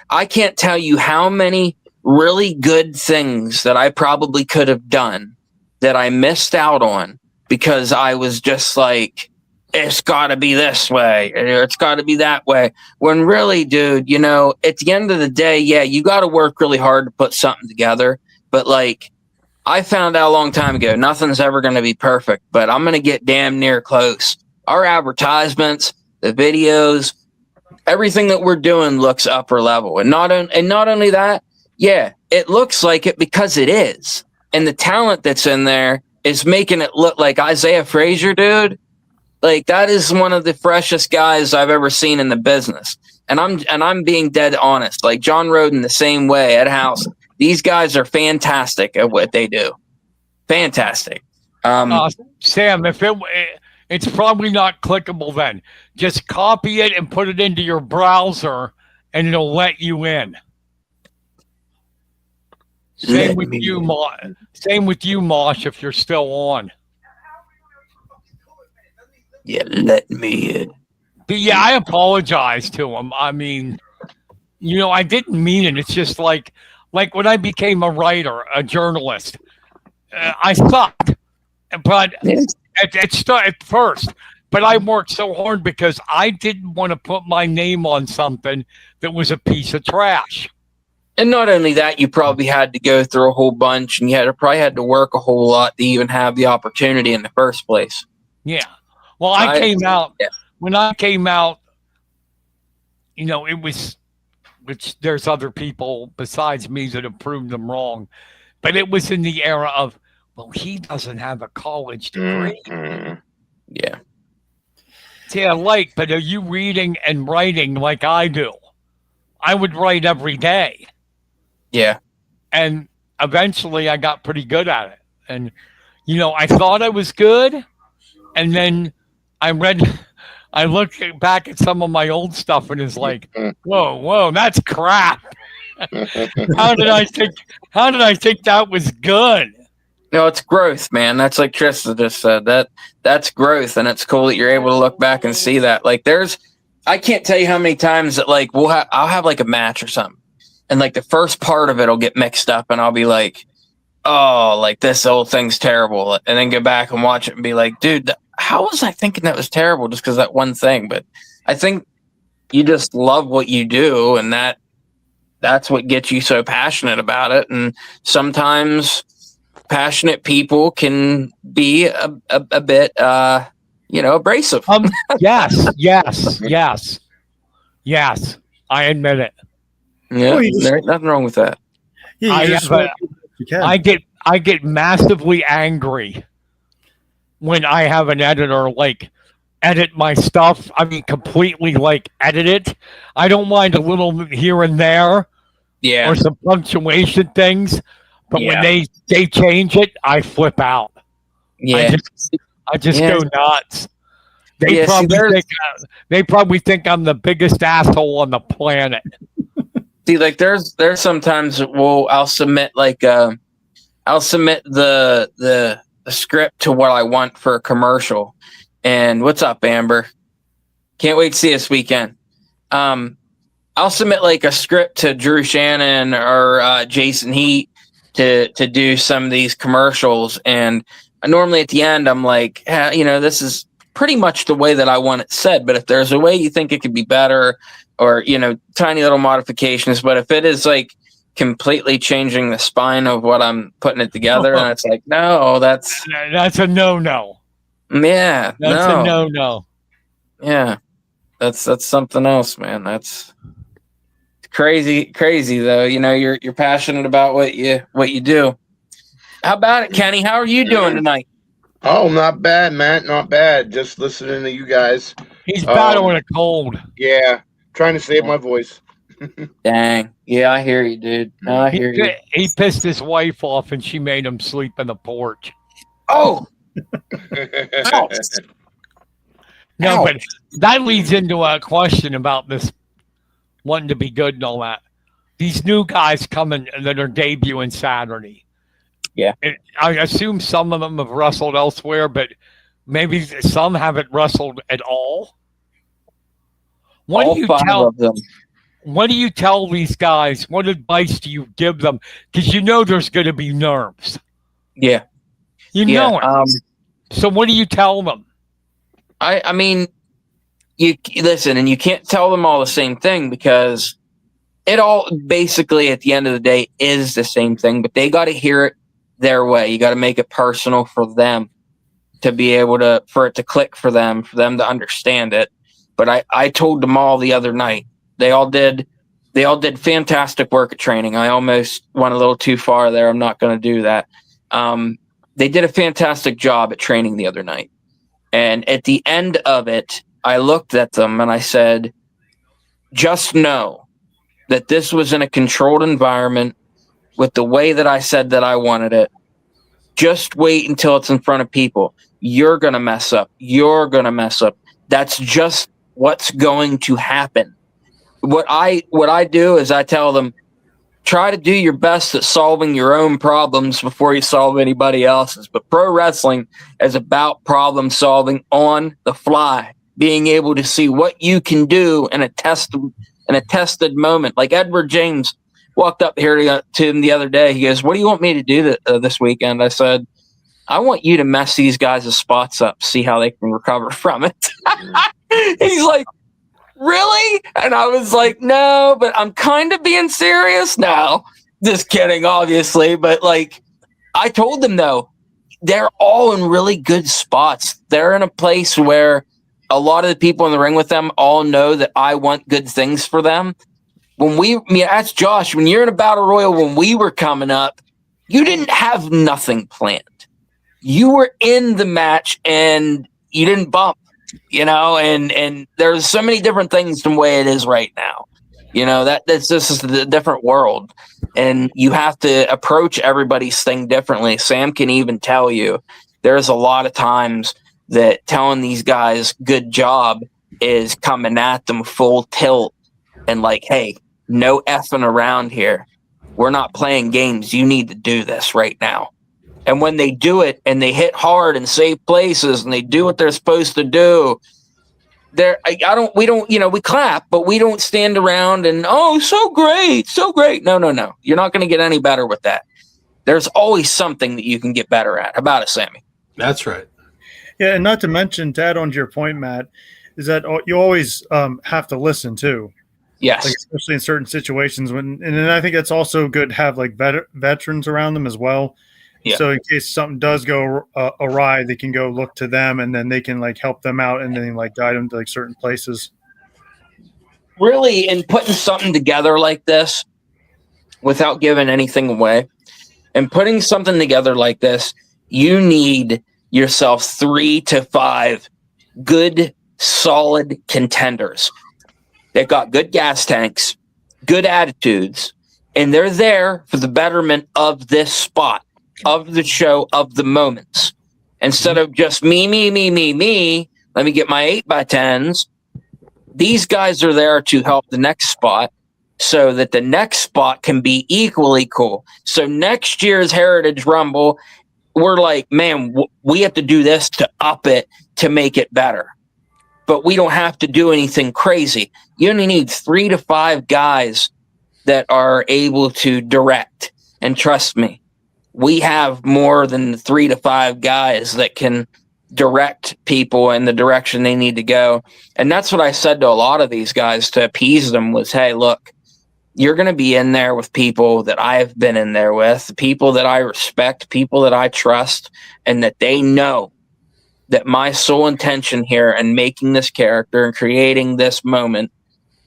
E: I can't tell you how many really good things that I probably could have done that I missed out on because I was just like, it's got to be this way, or it's got to be that way. When really, dude, at the end of the day, yeah, you got to work really hard to put something together. But like, I found out a long time ago, nothing's ever going to be perfect, but I'm going to get damn near close. Our advertisements, the videos, everything that we're doing looks upper level. And not only that, yeah, it looks like it because it is. And the talent that's in there is making it look like Isaiah Frazier, dude. Like, that is one of the freshest guys I've ever seen in the business. And I'm being dead honest. Like John Roden, the same way, Ed House. These guys are fantastic at what they do. Fantastic.
B: Sam, if it's probably not clickable then. Just copy it and put it into your browser and it'll let you in. Same with you, Mosh, if you're still on.
E: Yeah, let me in.
B: But yeah, I apologize to him. I mean, I didn't mean it. It's just like when I became a writer, a journalist, I sucked. But at first, but I worked so hard because I didn't want to put my name on something that was a piece of trash.
E: And not only that, you probably had to go through a whole bunch, and you probably had to work a whole lot to even have the opportunity in the first place.
B: Yeah. Well, when I came out, it was, which there's other people besides me that have proved them wrong, but it was in the era of, well, he doesn't have a college degree.
E: Mm-hmm. Yeah.
B: Yeah, but are you reading and writing like I do? I would write every day.
E: Yeah.
B: And eventually I got pretty good at it. And, I thought I was good. And then I look back at some of my old stuff and it's like, whoa, that's crap. How did I think that was good?
E: No, it's growth, man. That's like Trista just said. That's growth, and it's cool that you're able to look back and see that. Like, I can't tell you how many times that like I'll have like a match or something, and like the first part of it will get mixed up, and I'll be like, oh, like this whole thing's terrible, and then go back and watch it and be like, dude, how was I thinking that was terrible just because that one thing? But I think you just love what you do, and that's what gets you so passionate about it. And sometimes passionate people can be a bit, abrasive.
B: Yes. I admit it.
E: Yeah, there's nothing wrong with that.
D: Yeah, you can.
B: I get massively angry when I have an editor like edit my stuff. I mean, completely like edit it. I don't mind a little here and there,
E: Yeah,
B: or some punctuation things, but when they change it, I flip out.
E: yeah.
B: I just go nuts. They probably think I'm the biggest asshole on the planet.
E: See, like there's sometimes I'll submit the script to what I want for a commercial. And what's up, Amber? Can't wait to see this weekend. I'll submit like a script to Drew Shannon or Jason Heat to do some of these commercials, and normally at the end I'm like, this is pretty much the way that I want it said, but if there's a way you think it could be better, or tiny little modifications, but if it is like completely changing the spine of what I'm putting it together, and it's like, no, that's
B: a no.
E: Yeah,
B: that's a no.
E: Yeah, that's something else, man. That's crazy though. You're passionate about what you do. How about it, Kenny? How are you doing tonight?
C: Oh, not bad, Matt. Not bad. Just listening to you guys.
B: He's battling a cold.
C: Yeah, trying to save my voice.
E: Dang. Yeah, I hear you, dude. No, I hear you.
B: He pissed his wife off, and she made him sleep in the porch.
E: Oh.
B: No, but that leads into a question about this wanting to be good and all that. These new guys coming that are debuting Saturday.
E: Yeah.
B: I assume some of them have wrestled elsewhere, but maybe some haven't wrestled at all. What do you tell these guys? What advice do you give them? Because there's going to be nerves.
E: Yeah.
B: Know it. So what do you tell them?
E: I mean, you listen, and you can't tell them all the same thing, because it all basically at the end of the day is the same thing, but they got to hear it their way. You got to make it personal for them to be able for it to click for them to understand it. But I told them all the other night, they all did fantastic work at training. I almost went a little too far there. I'm not going to do that. They did a fantastic job at training the other night. And at the end of it, I looked at them and I said, just know that this was in a controlled environment with the way that I said that I wanted it. Just wait until it's in front of people. You're going to mess up. That's just what's going to happen. What I do is I tell them, try to do your best at solving your own problems before you solve anybody else's. But pro wrestling is about problem solving on the fly, being able to see what you can do in a tested moment. Like Edward James walked up here to him the other day. He goes, "What do you want me to do this weekend?" I said, "I want you to mess these guys' spots up, see how they can recover from it." He's like, "Really?" And I was like, "No, but I'm kind of being serious now." Just kidding, obviously. But like, I told them though, they're all in really good spots. They're in a place where a lot of the people in the ring with them all know that I want good things for them. That's Josh. When you're in a battle royal, when we were coming up, you didn't have nothing planned. You were in the match and you didn't bump. And there's so many different things from the way it is right now. You know, this is a different world, and you have to approach everybody's thing differently. Sam can even tell you there's a lot of times that telling these guys good job is coming at them full tilt and like, hey, no effing around here. We're not playing games. You need to do this right now. And when they do it and they hit hard and safe places and they do what they're supposed to do, we clap, but we don't stand around and, oh, so great, so great. No. You're not going to get any better with that. There's always something that you can get better at. How about it, Sammy?
F: That's right.
D: Yeah, and not to mention, to add on to your point, Matt, is that you always have to listen too.
E: Yes.
D: Like, especially in certain situations and then I think it's also good to have like veterans around them as well. Yeah. So in case something does go awry, they can go look to them and then they can like help them out and then like guide them to like certain places.
E: Really, in putting something together like this, without giving anything away, and putting something together like this, you need yourself 3 to 5 good, solid contenders. They've got good gas tanks, good attitudes, and they're there for the betterment of this spot, of the show, of the moments. Instead of just me, let me get my 8x10s. These guys are there to help the next spot so that the next spot can be equally cool. So next year's Heritage Rumble, we're like, man, we have to do this to up it, to make it better. But we don't have to do anything crazy. You only need 3 to 5 guys that are able to direct. And trust me, we have more than 3 to 5 guys that can direct people in the direction they need to go. And that's what I said to a lot of these guys to appease them was, hey, look, you're going to be in there with people that I've been in there with, people that I respect, people that I trust, and that they know that my sole intention here in making this character and creating this moment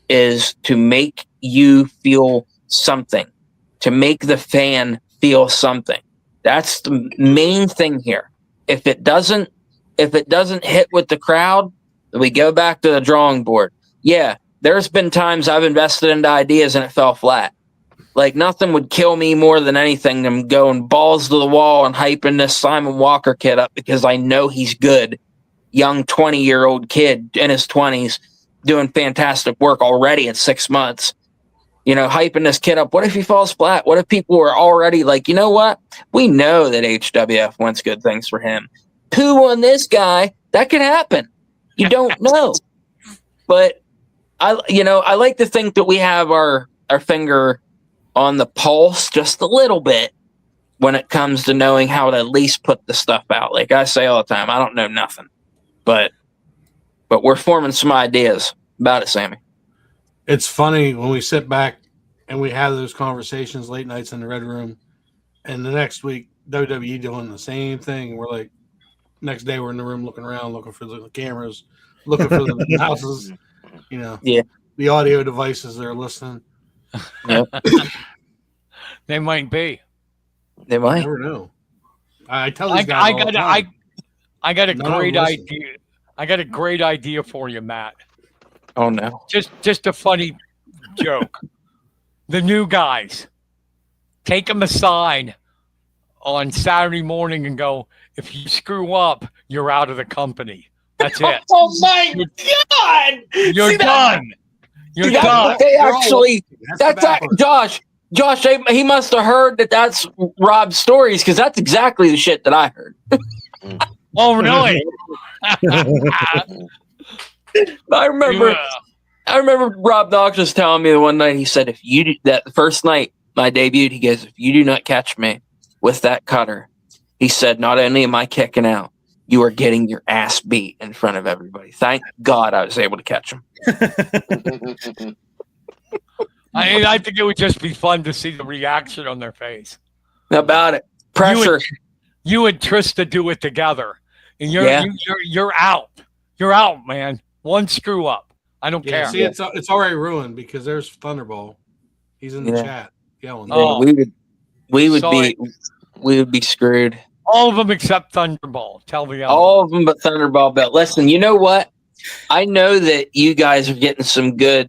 E: is to make you feel something, to make the fan feel something. That's the main thing here. If it doesn't hit with the crowd, we go back to the drawing board. Yeah, there's been times I've invested into ideas and it fell flat. Like nothing would kill me more than anything than going balls to the wall and hyping this Simon Walker kid up because I know he's good. Young 20-year-old kid in his 20s doing fantastic work already in 6 months. You know, hyping this kid up. What if he falls flat? What if people are already like, you know what? We know that HWF wants good things for him. Poo on this guy. That could happen. You don't know. But I like to think that we have our finger on the pulse just a little bit when it comes to knowing how to at least put the stuff out. Like I say all the time, I don't know nothing, but we're forming some ideas about it, Sammy.
F: It's funny when we sit back and we have those conversations late nights in the Red Room, and the next week WWE doing the same thing. We're like, next day we're in the room looking around, looking for the cameras, looking for the houses, the audio devices they're listening.
E: Yep.
B: They might be.
E: They might.
F: I never know. I tell these guys all the time.
B: I got a great idea. I got a great idea for you, Matt.
E: Oh no!
B: Just a funny joke. The new guys, take them aside on Saturday morning and go, if you screw up, you're out of the company. That's it.
E: Oh my God!
B: You're done. You're done.
E: They actually, Josh. He must have heard that's Rob's stories because that's exactly the shit that I heard.
B: Oh, really?
E: I remember Rob Knox was telling me the one night, he said, if you do that the first night I debuted, he goes, if you do not catch me with that cutter, he said, not only am I kicking out, you are getting your ass beat in front of everybody. Thank God I was able to catch him.
B: I think it would just be fun to see the reaction on their face.
E: How about it? Pressure.
B: You and Trista do it together. And you're out. You're out, man. One screw up. I don't care.
F: See, it's already ruined because there's Thunderball. He's in the chat yelling.
E: Oh, we would be screwed.
B: All of them except Thunderball. Tell me
E: all of them but Thunderball Belt. Listen, you know what? I know that you guys are getting some good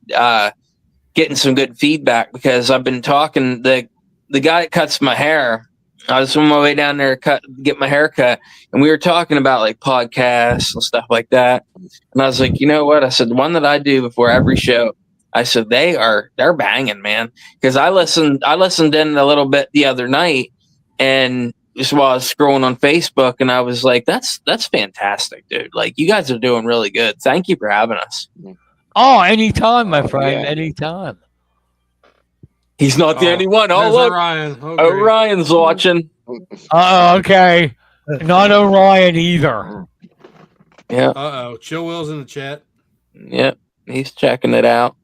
E: getting some good feedback because I've been talking the guy that cuts my hair. I was on my way down there to get my hair cut, and we were talking about like podcasts and stuff like that. And I was like, you know what? I said, the one that I do before every show, I said, they're banging, man. Because I listened in a little bit the other night, and just while I was scrolling on Facebook, and I was like, that's fantastic, dude. Like, you guys are doing really good. Thank you for having us.
B: Oh, anytime, my friend. Yeah. Anytime.
E: He's not the only one. Oh, look.
F: Orion.
E: Orion's watching.
B: Okay. Not Orion either.
E: Yeah.
F: Uh-oh. Chill Will's in the chat.
E: Yep. He's checking it out.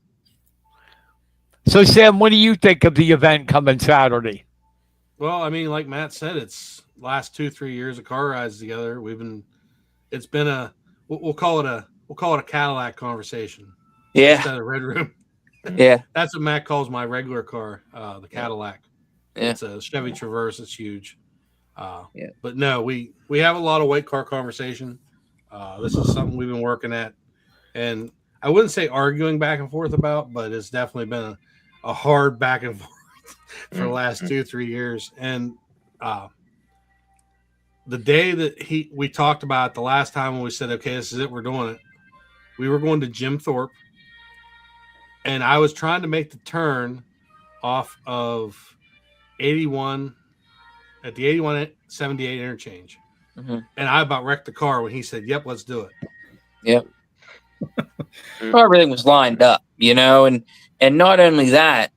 F: So, Sam, what do you think of the event coming Saturday?
G: Well, I mean, like Matt said, it's last 2-3 years of car rides together. It's been we'll call it a Cadillac conversation.
E: Yeah.
G: Instead of Red Room.
E: Yeah.
G: That's what Matt calls my regular car, the Cadillac.
E: Yeah.
G: It's a Chevy Traverse. It's huge.
E: Yeah.
G: But no, we have a lot of weight car conversation. This is something we've been working at, and I wouldn't say arguing back and forth about, but it's definitely been a hard back and forth for the last 2-3 years. And the day that we talked about the last time when we said, okay, this is it, we're doing it. We were going to Jim Thorpe, and I was trying to make the turn off of 81 at the 81-78 interchange.
E: Mm-hmm.
G: And I about wrecked the car when he said, yep, let's do it.
E: Yep. Well, everything was lined up, and not only that,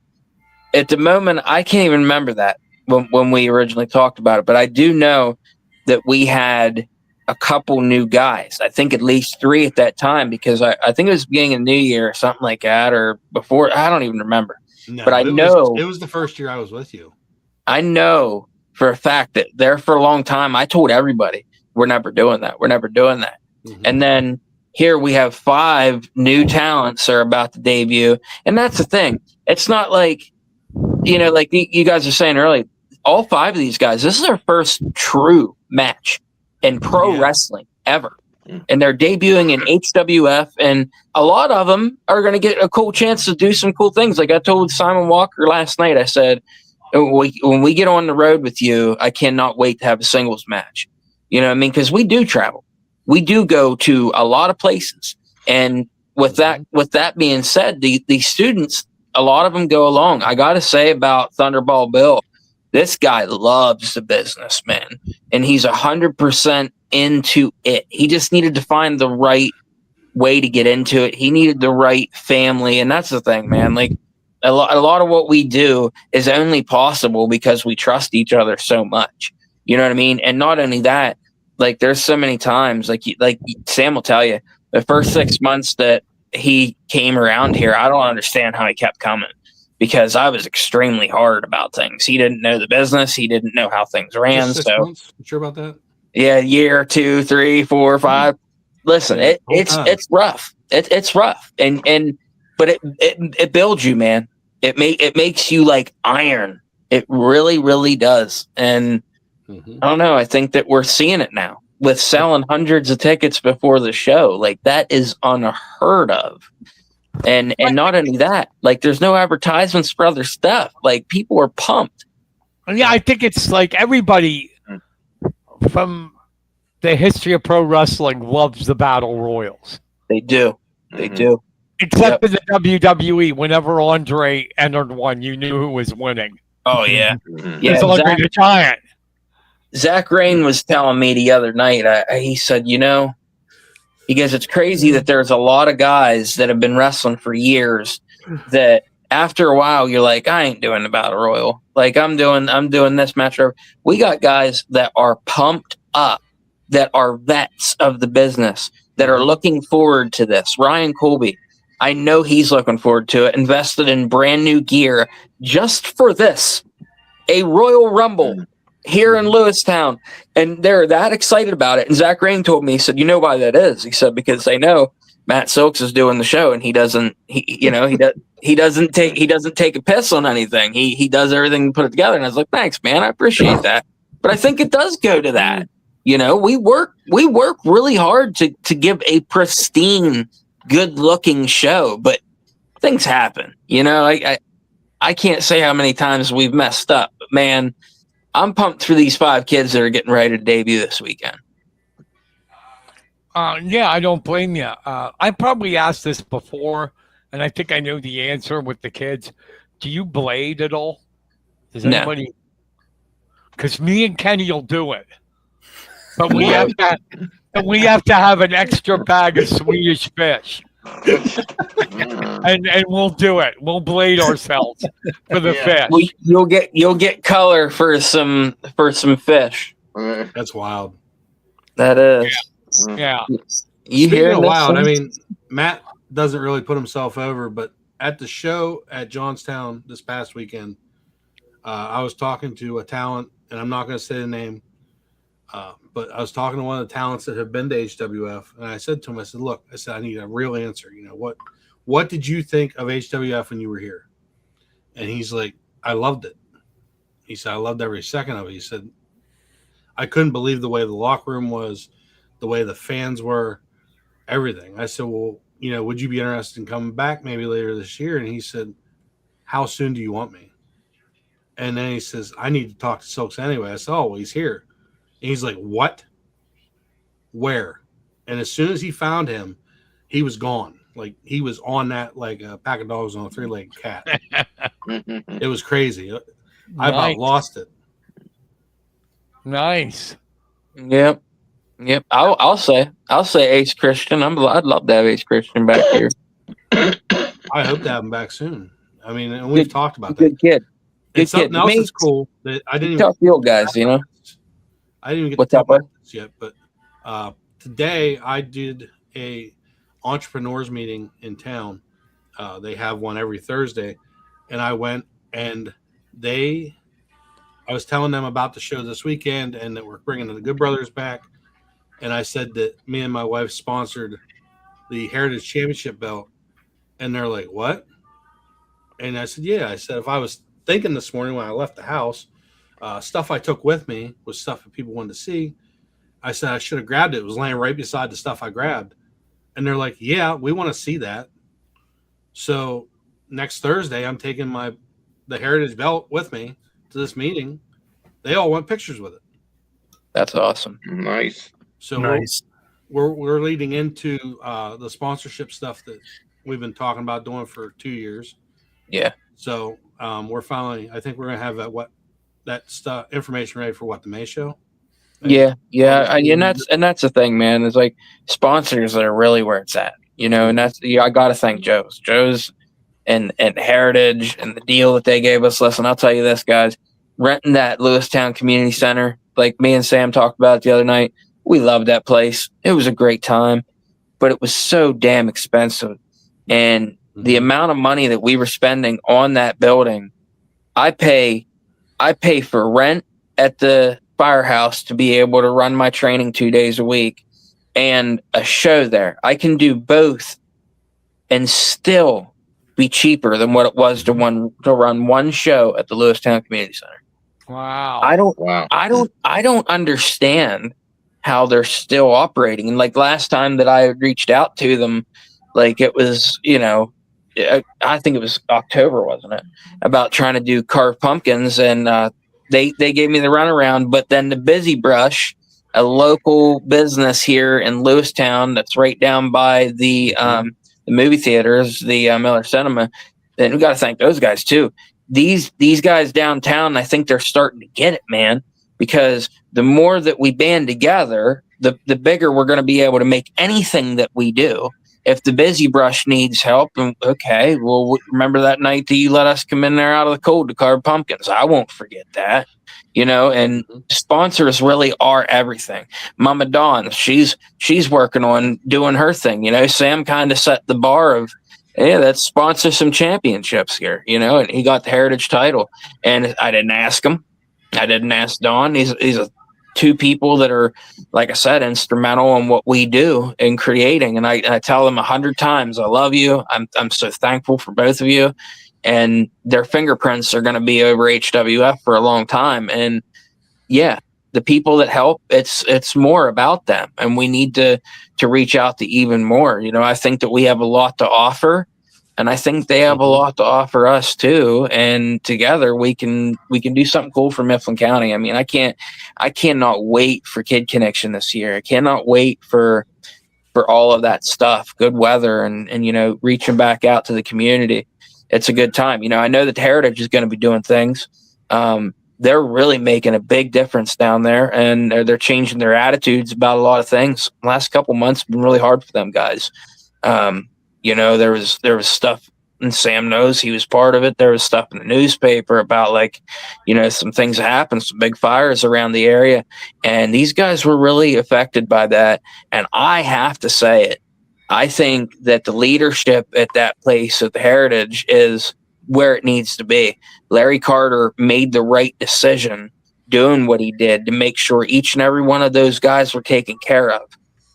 E: at the moment, I can't even remember that when we originally talked about it, but I do know that we had a couple new guys. I think at least 3 at that time, because I think it was beginning of the new year or something like that, or before. I don't even remember.
G: No,
E: but
G: it was the first year I was with you.
E: I know for a fact that there for a long time, I told everybody, we're never doing that. We're never doing that. Mm-hmm. And then here we have 5 new talents that are about to debut. And that's the thing. It's not like, like you guys were saying earlier, all 5 of these guys, this is their first true match in pro wrestling ever. And they're debuting in HWF, and a lot of them are going to get a cool chance to do some cool things. Like I told Simon Walker last night, I said, when we get on the road with you, I cannot wait to have a singles match. You know what I mean? Because we do travel. We do go to a lot of places. And with that being said, the students, a lot of them go along. I got to say about Thunderball Bill, this guy loves the business, man. And he's 100% into it. He just needed to find the right way to get into it. He needed the right family. And that's the thing, man. Like a lot of what we do is only possible because we trust each other so much. You know what I mean? And not only that, like there's so many times, like Sam will tell you, the first 6 months that he came around here, I don't understand how he kept coming, because I was extremely hard about things. He didn't know the business. He didn't know how things ran.
G: Just 6 months? You sure about that?
E: Yeah, year, 2, 3, 4, 5. Listen, it's rough. It's rough, but it builds you, man. It makes you like iron. It really, really does. And I don't know. I think that we're seeing it now with selling hundreds of tickets before the show. Like that is unheard of. And not only that, like there's no advertisements for other stuff. Like people are pumped.
B: Yeah, I think it's like everybody from the history of pro wrestling loves the battle royals.
E: They do. They do.
B: Except in the WWE, whenever Andre entered one, you knew who was winning.
E: Oh, yeah.
B: It's Andre the Giant.
E: Zach Rain was telling me the other night, he said, he goes, it's crazy that there's a lot of guys that have been wrestling for years that after a while you're like, I ain't doing the battle royal. Like I'm doing this match. We got guys that are pumped up, that are vets of the business, that are looking forward to this. Ryan Colby, I know he's looking forward to it, invested in brand new gear just for this, a Royal Rumble here in Lewistown. And they're that excited about it. And Zach Rain told me, he said, you know why that is? He said, because they know Matt Silks is doing the show and he doesn't take a piss on anything. He does everything to put it together. And I was like, thanks, man. I appreciate that. But I think it does go to that. We work really hard to give a pristine, good looking show, but things happen. I can't say how many times we've messed up, but man, I'm pumped for these 5 kids that are getting ready to debut this weekend.
B: Yeah, I don't blame you. I probably asked this before, and I think I know the answer with the kids. Do you blade at all? Does
E: No.
B: anybody? Because me and Kenny will do it, but we have to have an extra bag of Swedish fish, and we'll do it. We'll blade ourselves for the fish.
E: You'll get color for some fish.
F: That's wild.
E: That is.
B: Yeah.
E: You
F: Speaking
E: hear
F: of wild,
E: thing?
F: I mean, Matt doesn't really put himself over, but at the show at Johnstown this past weekend, I was talking to a talent, and I'm not going to say the name, but I was talking to one of the talents that have been to HWF, and I said to him, I said, look, I need a real answer. What did you think of HWF when you were here? And he's like, I loved it. He said, I loved every second of it. He said, I couldn't believe the way the locker room was, the way the fans were, everything. I said, well, would you be interested in coming back maybe later this year? And he said, how soon do you want me? And then he says, I need to talk to Silks anyway. I said, oh, well, he's here. And he's like, what? Where? And as soon as he found him, he was gone. Like, he was on that like a pack of dogs on a 3-legged cat. It was crazy. I about lost it.
B: Nice.
E: Yep. I'll say Ace Christian. I'd love to have Ace Christian back here.
F: I hope to have him back soon. I mean, and we've talked about that.
E: Good kid.
F: And something else that's cool that I didn't even
E: tell the old guys,
F: I didn't even get to talk about this yet, but today I did a entrepreneurs meeting in town. They have one every Thursday, and I went and I was telling them about the show this weekend and that we're bringing the Good Brothers back. And I said that me and my wife sponsored the Heritage Championship belt. And they're like, what? And I said, yeah. I said, if I was thinking this morning when I left the house, stuff I took with me was stuff that people wanted to see. I said, I should have grabbed it. It was laying right beside the stuff I grabbed. And they're like, yeah, we want to see that. So next Thursday, I'm taking the Heritage belt with me to this meeting. They all want pictures with it.
E: That's awesome.
C: Nice.
F: So
D: Nice.
F: we're leading into the sponsorship stuff that we've been talking about doing for 2 years.
E: Yeah.
F: So we're finally, I think we're gonna have that stuff information ready for the May show.
E: Yeah. And that's the thing, man. It's like sponsors that are really where it's at, and that's I gotta thank Joe's and Heritage and the deal that they gave us. Listen, I'll tell you this, guys, renting that Lewistown Community Center, like me and Sam talked about it the other night, we loved that place. It was a great time, but it was so damn expensive. And the amount of money that we were spending on that building, I pay for rent at the firehouse to be able to run my training 2 days a week and a show there. I can do both and still be cheaper than what it was to run one show at the Lewistown Community Center.
B: Wow.
E: I don't understand how they're still operating. And like last time that I reached out to them, like it was, I think it was October, wasn't it? About trying to do carved pumpkins, and they gave me the runaround. But then the Busy Brush, a local business here in Lewistown that's right down by the movie theaters, the Miller Cinema, and we got to thank those guys too. These guys downtown, I think they're starting to get it, man, because the more that we band together, the bigger we're going to be able to make anything that we do. If the Busy Brush needs help, okay, well, remember that night that you let us come in there out of the cold to carve pumpkins? I won't forget that, and sponsors really are everything. Mama Dawn, she's working on doing her thing. Sam kind of set the bar of, hey, let's sponsor some championships here, and he got the Heritage title. And I didn't ask him. I didn't ask Don. He's two people that are, like I said, instrumental in what we do in creating. And I tell them 100 times, I love you. I'm so thankful for both of you. And their fingerprints are going to be over HWF for a long time. And yeah, the people that help, it's more about them, and we need to reach out to even more. I think that we have a lot to offer. and I think they have a lot to offer us too. And together we can do something cool for Mifflin County. I mean, I cannot wait for Kid Connection this year. I cannot wait for all of that stuff, good weather, and reaching back out to the community. It's a good time. I know that Heritage is going to be doing things. They're really making a big difference down there, and they're changing their attitudes about a lot of things. The last couple months have been really hard for them guys. There was stuff, and Sam knows he was part of it. There was stuff in the newspaper about some things that happened, some big fires around the area, and these guys were really affected by that. And I have to say it, I think that the leadership at that place at the Heritage is where it needs to be. Larry Carter made the right decision doing what he did to make sure each and every one of those guys were taken care of.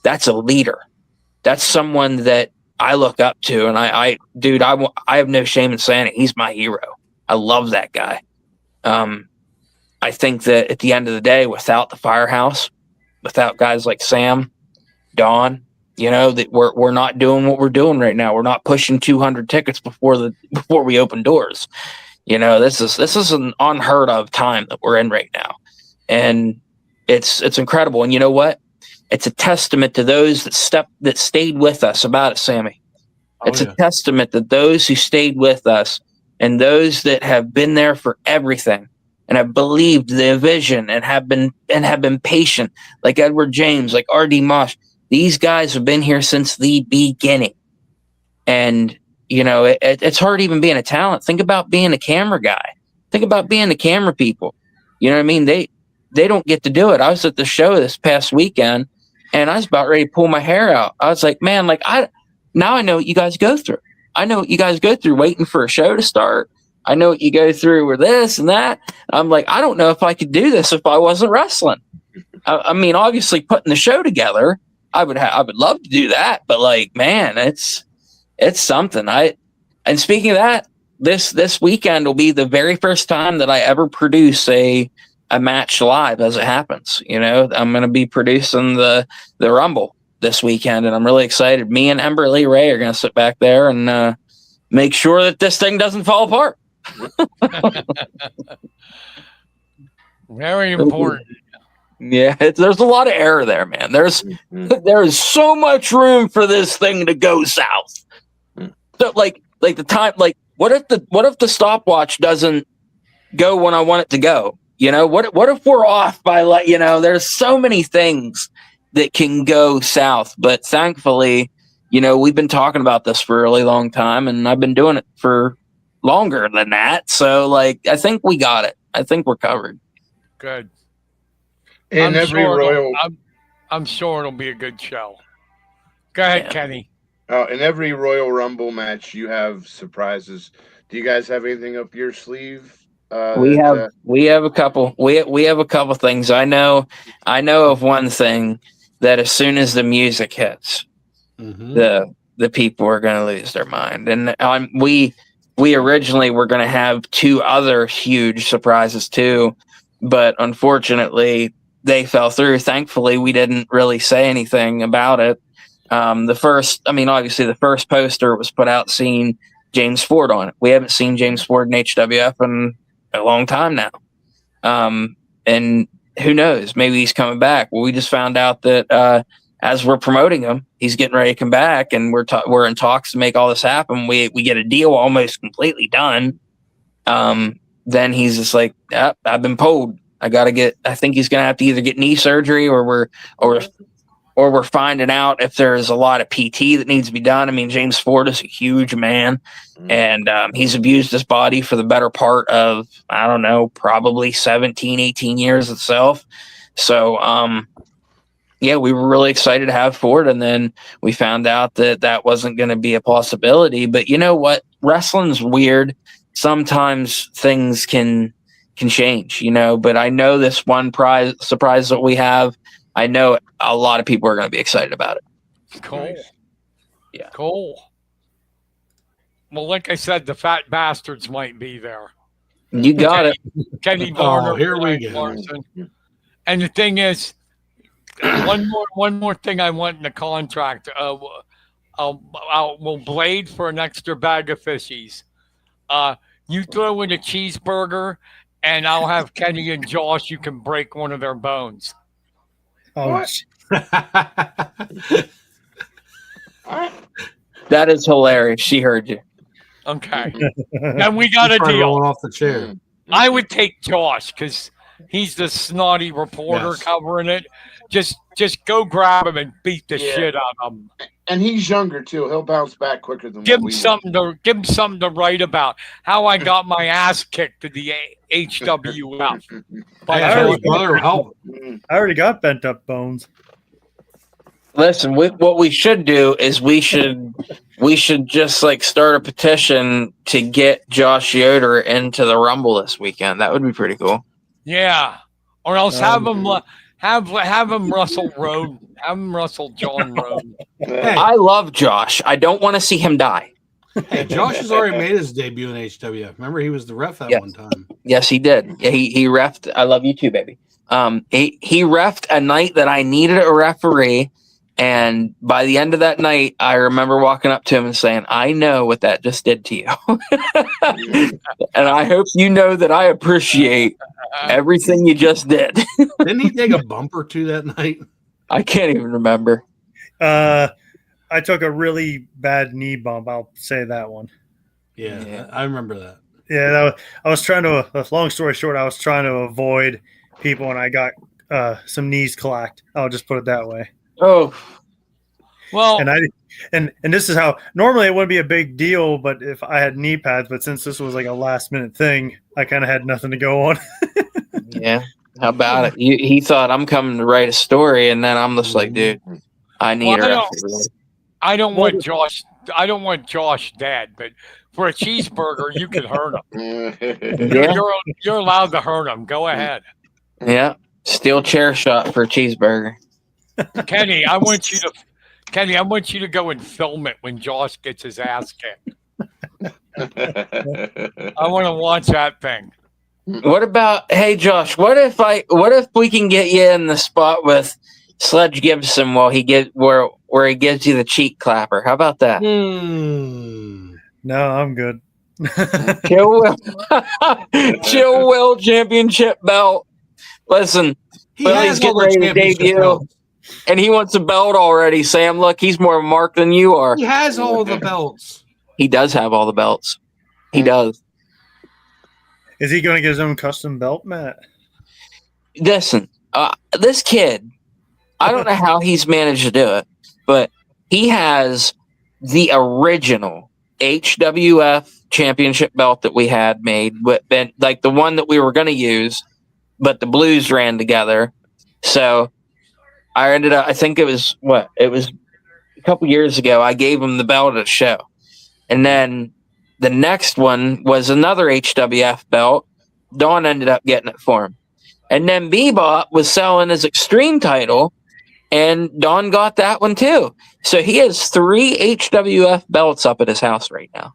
E: That's a leader. That's someone that I look up to, and I have no shame in saying it. He's my hero. I love that guy. I think that at the end of the day, without the firehouse, without guys like Sam, Don, that we're not doing what we're doing right now. We're not pushing 200 tickets before we open doors. This is an unheard of time that we're in right now, and it's incredible. And you know what? It's a testament to those that stayed with us about it, Sammy. It's a testament to those who stayed with us and those that have been there for everything and have believed the vision and have been patient, like Edward James, like R.D. Mosh. These guys have been here since the beginning. And, it's hard even being a talent. Think about being a camera guy. Think about being the camera people. You know what I mean? They don't get to do it. I was at the show this past weekend, and I was about ready to pull my hair out. I was like, man, now I know what you guys go through. I know what you guys go through waiting for a show to start. I know what you go through with this and that. I'm like, I don't know if I could do this if I wasn't wrestling. I mean, obviously putting the show together, I would love to do that, but man, it's something. And speaking of that, this weekend will be the very first time that I ever produce a match live as it happens. I'm going to be producing the Rumble this weekend, and I'm really excited. Me and Ember Lee Ray are going to sit back there and make sure that this thing doesn't fall apart.
B: Very important.
E: Yeah, there's a lot of error there, man. There is so much room for this thing to go south. So like the time, what if the stopwatch doesn't go when I want it to go? What if we're off by there's so many things that can go south, but thankfully, we've been talking about this for a really long time, and I've been doing it for longer than that. So I think we got it. I think we're covered.
B: Good.
C: In
B: I'm sure it'll be a good show. Go ahead, Kenny.
C: In every Royal Rumble match, you have surprises. Do you guys have anything up your sleeve?
E: We have a couple. We have a couple things. I know of one thing that as soon as the music hits, the people are going to lose their mind. And we originally were going to have two other huge surprises too, but unfortunately they fell through. Thankfully, we didn't really say anything about it. Obviously the first poster was put out seeing James Ford on it. We haven't seen James Ford in HWF in a long time now. And who knows, maybe he's coming back. Well, we just found out that as we're promoting him, he's getting ready to come back, and we're in talks to make all this happen. We get a deal almost completely done. Then he's just like, yep, I've been pulled. I think he's going to have to either get knee surgery or we're finding out if there's a lot of PT that needs to be done. I mean, James Ford is a huge man, and he's abused his body for the better part of, I don't know, probably 17, 18 years itself. So, we were really excited to have Ford, and then we found out that wasn't going to be a possibility. But you know what? Wrestling's weird. Sometimes things can change, but I know this one surprise that we have, I know a lot of people are going to be excited about it.
B: Cool.
C: Nice.
B: Yeah. Cool. Well, like I said, the fat bastards might be there.
E: You got it.
B: Kenny Varner.
F: Here we go.
B: Larson. And the thing is, one more thing I want in the contract. we'll blade for an extra bag of fishies. You throw in a cheeseburger, and I'll have Kenny and Josh. You can break one of their bones.
D: Oh,
C: What?
D: sh-
E: That is hilarious. She heard you.
B: Okay. And we got a
F: Tried
B: deal.
F: rolling off the chair.
B: I would take Josh because he's the snotty reporter
F: Yes.
B: covering it. Just go grab him and beat the
C: Yeah.
B: shit out of him.
C: And he's younger too. He'll bounce back quicker than
B: Give
C: what
B: him
C: we will.
B: give him something to write about. How I got my ass kicked to the HWF. But
F: Hey, tell his brother to help.
D: I already got bent up bones.
E: Listen, what we should do is we should just like start a petition to get Josh Yoder into the Rumble this weekend. That would be pretty cool.
B: yeah, or else have him Russell Road. Have him Russell John Road.
F: Hey,
E: I love Josh. I don't want to see him die.
F: hey, Josh has already made his debut in HWF. Remember, he was the ref that
E: Yes.
F: one time.
E: Yes, he did. Yeah, he refed. I love you too, baby. He refed a night that I needed a referee, and by the end of that night, I remember walking up to him and saying, "I know what that just did to you, and I hope you know that I appreciate everything you just did."
F: Didn't he take a bump or two that night?
E: I can't even remember.
D: I took a really bad knee bump. I'll say that one.
F: Yeah,
E: Yeah.
F: I remember that.
D: Yeah, I was trying to. Long story short, I was trying to avoid people, and I got some knees clacked. I'll just put it that way.
E: Oh,
B: Well,
D: And this is how normally it wouldn't be a big deal, but if I had knee pads, but since this was like a last minute thing, I kind of had nothing to go on.
E: yeah. How about it? He thought I'm coming to write a story, and then I'm just like, dude, I need
B: Well,
E: a
B: I
E: referee.
B: I don't want Josh. I don't want Josh dead, but for a cheeseburger, you can hurt him.
E: Yeah.
B: You're allowed to hurt him. Go ahead,
E: Yeah. Steel chair shot for a cheeseburger.
B: Kenny. I want you to go and film it when Josh gets his ass kicked. I want to watch that thing.
E: What about, hey Josh? What if we can get you in the spot with Sledge Gibson while where he gives you the cheek clapper? How about that?
D: No, I'm good.
E: Chill Will, Chill Will Championship belt. Listen,
F: He
E: Well,
F: has
E: he's
F: all
E: getting
F: the
E: ready to
F: championship
E: debut.
F: belts.
E: and he wants a belt already. Sam, look, he's more marked than you are.
F: He has all of the belts.
E: He does have all the belts. He does.
D: Is he going to get his own custom belt, Matt?
E: Listen, this kid, I don't know how he's managed to do it, but he has the original HWF championship belt that we had made, like the one that we were going to use, but the Blues ran together. So I ended up, I think it was a couple years ago, I gave him the belt at a show. And then the next one was another HWF belt. Dawn ended up getting it for him. And then Bebop was selling his Extreme title, and Dawn got that one too. So he has 3 HWF belts up at his house right now.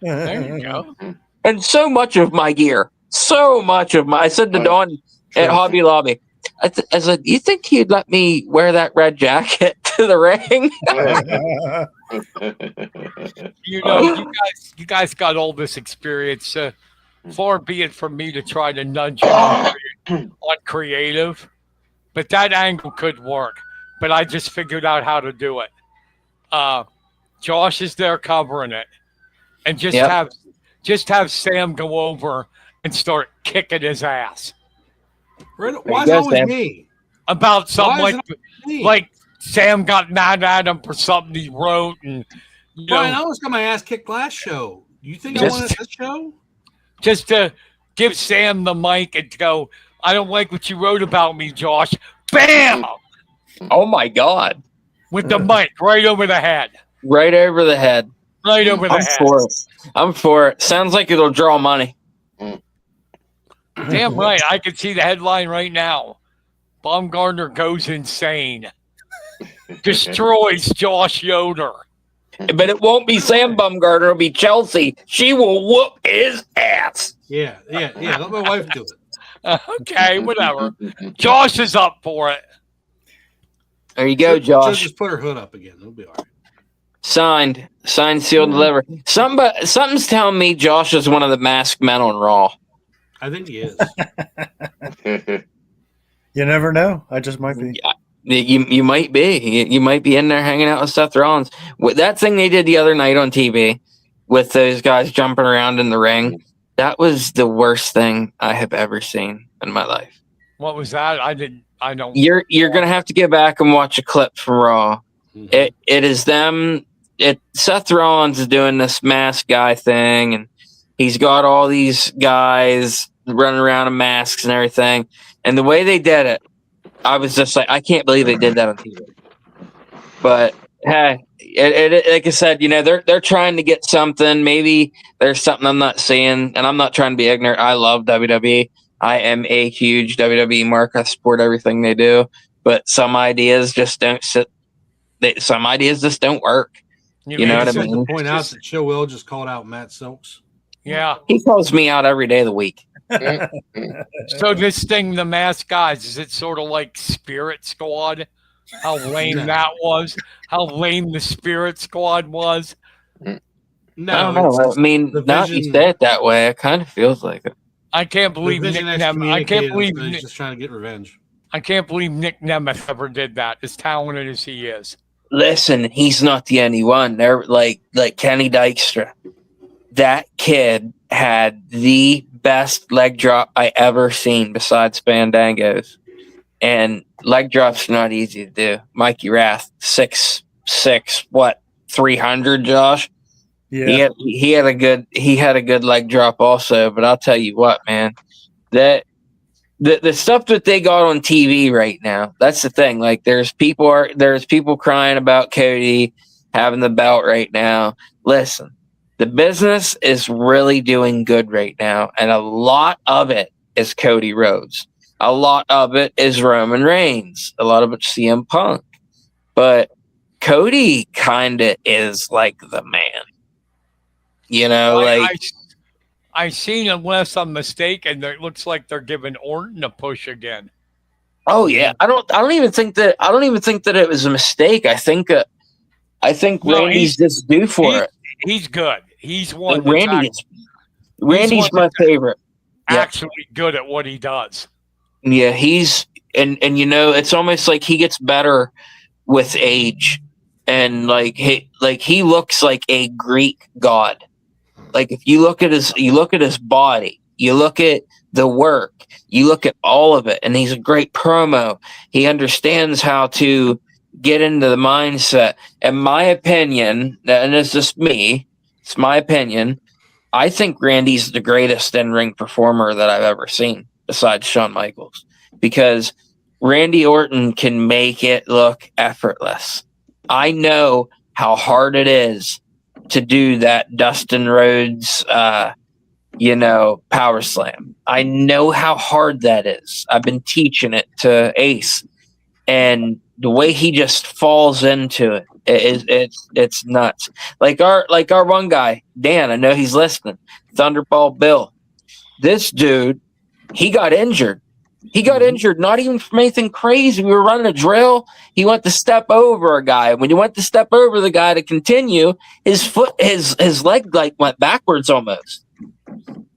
B: There you go.
E: And so much of my gear. I said to Dawn at Hobby Lobby, I said, you think you'd let me wear that red jacket to the ring?
B: You know, you guys got all this experience. Far be it from me to try to nudge you on creative, but that angle could work. But I just figured out how to do it. Josh is there covering it, and just have Sam go over and start kicking his ass
F: Why
E: you
F: is it
E: go,
F: always
E: Sam.
F: me?
B: about something
F: Why is it Me.
B: like Sam got mad at him for something he wrote, and you
F: Brian, I
B: know,
F: almost got my ass kicked last show. You think I
B: Just-
F: wanted this show?
B: just to give Sam the mic and go, I don't like what you wrote about me, Josh. Bam!
E: Oh my God.
B: With the mic right over the head.
E: Right over the head.
B: Right over the
E: I'm
B: head.
E: for it. I'm for it. Sounds like it'll draw money.
B: Damn right. I can see the headline right now. Baumgartner goes insane. Destroys Josh Yoder.
E: But it won't be Sam Bumgarner. It'll be Chelsea. She will whoop his ass.
F: Yeah. Let my wife do it.
B: Okay, whatever. Josh is up for it.
E: There you go,
G: She'll
E: Josh.
G: just put her hood up again. It'll be all right.
E: Signed, sealed, delivered. Something's telling me Josh is one of the masked men on Raw.
G: I think he is.
D: You never know. I just might be.
E: You might be. You might be in there hanging out with Seth Rollins. With that thing they did the other night on TV with those guys jumping around in the ring, that was the worst thing I have ever seen in my life.
B: What was that? I don't.
E: You're gonna have to get back and watch a clip from Raw.
G: Mhm.
E: It is them. Seth Rollins is doing this mask guy thing, and he's got all these guys running around in masks and everything. And the way they did it, I was just like, I can't believe they did that on TV. But hey, like I said, they're trying to get something. Maybe there's something I'm not seeing, and I'm not trying to be ignorant. I love WWE. I am a huge WWE mark. I support everything they do, but some ideas just don't sit. Some ideas just don't work. You know what I mean?
G: To point out that Chill Will just called out Matt Silks.
B: Yeah.
E: He calls me out every day of the week.
B: So this thing, the masked guys, is it sort of like Spirit Squad? How lame that was. How lame the Spirit Squad was.
E: I
G: No,
E: don't know. I mean,
G: the
E: now that you
G: Vision-
E: say it that way, it kind of feels like it.
B: I can't believe Nick Nemeth.
G: He's just trying to get revenge.
B: I can't believe Nick Nemeth ever did that, as talented as he is.
E: Listen, he's not the only one. They're like Kenny Dykstra. That kid had the best leg drop I ever seen besides Fandangos. And leg drops are not easy to do. Mikey Rath, 6'6", 300, Josh?
D: Yeah.
E: He had a good leg drop also, but I'll tell you what, man. That the stuff that they got on TV right now, that's the thing. Like there's people crying about Cody having the belt right now. Listen, the business is really doing good right now, and a lot of it is Cody Rhodes. A lot of it is Roman Reigns. A lot of it's CM Punk. But Cody kind of is like the man.
B: I seen, unless I'm mistaken, it looks like they're giving Orton a push again.
E: Oh yeah, I don't even think that it was a mistake. I think Randy's just due for it.
B: He's good. He's one.
E: Randy's my favorite.
B: Actually, good at what he does.
E: Yeah, he's and it's almost like he gets better with age, and he looks like a Greek god. Like if you look at his body, you look at the work, you look at all of it, and he's a great promo. He understands how to get into the mindset. In my opinion, and it's just me, it's my opinion, I think Randy's the greatest in-ring performer that I've ever seen, besides Shawn Michaels, because Randy Orton can make it look effortless. I know how hard it is to do that Dustin Rhodes, power slam. I know how hard that is. I've been teaching it to Ace, and the way he just falls into it, it's nuts. Like our one guy, Dan, I know he's listening, Thunderball Bill. This dude, he got injured. He got injured, not even from anything crazy. We were running a drill. He went to step over a guy. When he went to step over the guy to continue, his leg went backwards almost.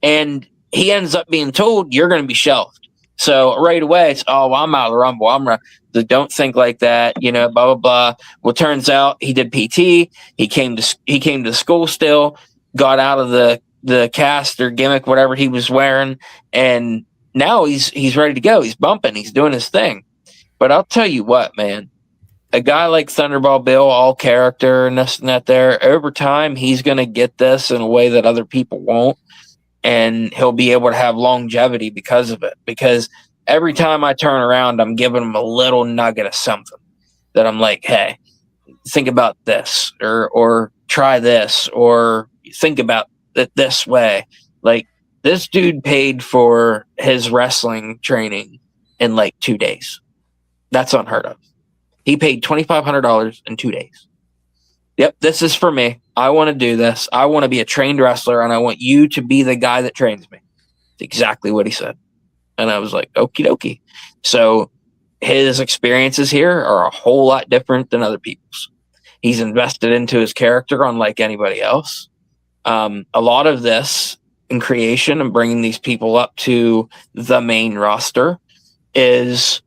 E: And he ends up being told, you're going to be shelved. So right away, it's, I'm out of the Rumble. Don't think like that, blah, blah, blah. Well, turns out he did PT. He came to school still, got out of the cast or gimmick, whatever he was wearing, and now he's ready to go. He's bumping. He's doing his thing. But I'll tell you what, man. A guy like Thunderball Bill, all character and this and that there, over time, he's going to get this in a way that other people won't. And he'll be able to have longevity because of it. Because every time I turn around, I'm giving him a little nugget of something that I'm like, hey, think about this or try this or think about it this way. Like, this dude paid for his wrestling training in 2 days. That's unheard of. He paid $2,500 in 2 days. Yep, this is for me. I want to do this. I want to be a trained wrestler, and I want you to be the guy that trains me. That's exactly what he said. And I was like, okie dokie. So his experiences here are a whole lot different than other people's. He's invested into his character unlike anybody else. A lot of this in creation and bringing these people up to the main roster is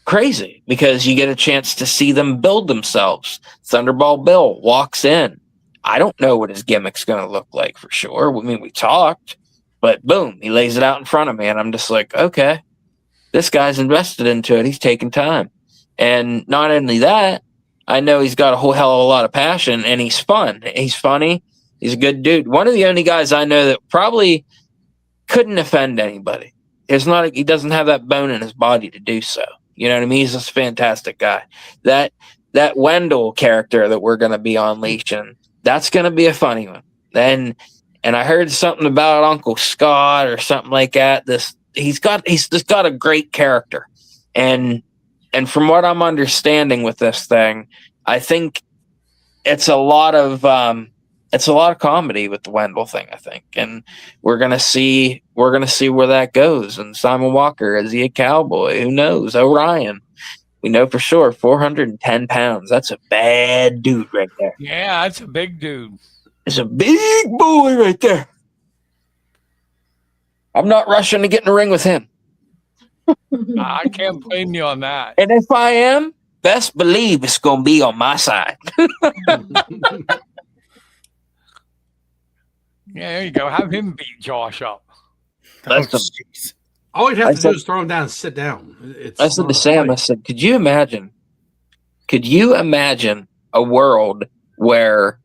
E: crazy because you get a chance to see them build themselves. Thunderball Bill walks in. I don't know what his gimmick's going to look like for sure. I mean, we talked, but boom, he lays it out in front of me, and I'm just like, okay, this guy's invested into it. He's taking time. And not only that, I know he's got a whole hell of a lot of passion, and he's fun. He's funny. He's a good dude. One of the only guys I know that probably couldn't offend anybody. He doesn't have that bone in his body to do so. You know what I mean? He's just a fantastic guy. That Wendell character that we're going to be unleashing, that's going to be a funny one. And I heard something about Uncle Scott or something like that. He's just got a great character. And from what I'm understanding with this thing, I think it's a lot of comedy with the Wendell thing, I think. And we're gonna see where that goes. And Simon Walker, is he a cowboy? Who knows? Orion. We know for sure 410 pounds. That's a bad dude right there.
B: Yeah, that's a big dude.
E: It's a big boy right there. I'm not rushing to get in the ring with him.
B: I can't blame you on that.
E: And if I am, best believe it's going to be on my side.
B: Yeah, there you go. Have him beat Josh up.
F: All we'd have to do is throw him down and sit down.
E: I said to Sam, I said, could you imagine a world where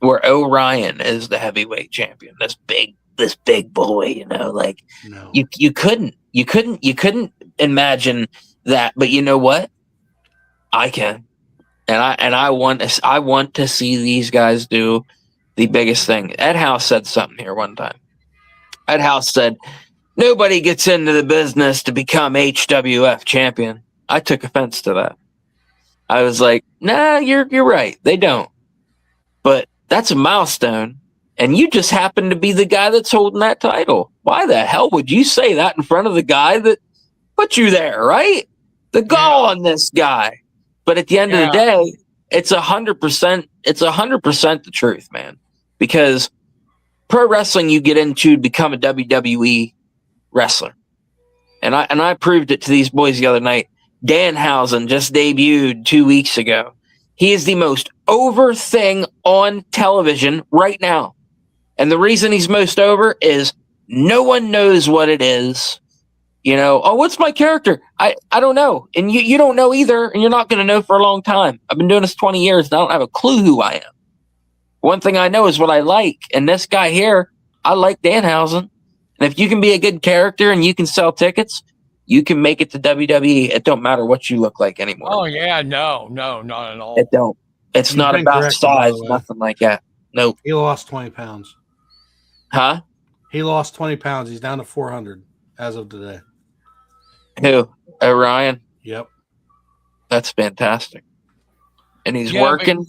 E: Orion is the heavyweight champion? This big boy, you know, like
F: No.
E: you couldn't imagine that, but you know what? I can. And I want to see these guys do the biggest thing. Ed House said something here one time. Ed House said, nobody gets into the business to become HWF champion. I took offense to that. I was like, nah, you're right. They don't. But that's a milestone. And you just happen to be the guy that's holding that title. Why the hell would you say that in front of the guy that put you there, right? The gall on this guy. But at the end of the day, it's 100%. It's 100% the truth, man. Because pro wrestling, you get into to become a WWE wrestler, and I proved it to these boys the other night. Danhausen just debuted 2 weeks ago. He is the most over thing on television right now, and the reason he's most over is no one knows what it is. You know, oh, what's my character? I don't know, and you don't know either, and you're not going to know for a long time. I've been doing this 20 years, and I don't have a clue who I am. One thing I know is what I like, and this guy here, I like Danhausen. And if you can be a good character and you can sell tickets, you can make it to WWE. It don't matter what you look like anymore.
B: Oh yeah, no, not at all.
E: It don't. It's not about size, nothing like that. Nope.
F: He lost 20 pounds.
E: Huh?
F: He lost 20 pounds. He's down to 400 as of today.
E: Who? Orion?
F: Yep.
E: That's fantastic. And he's working.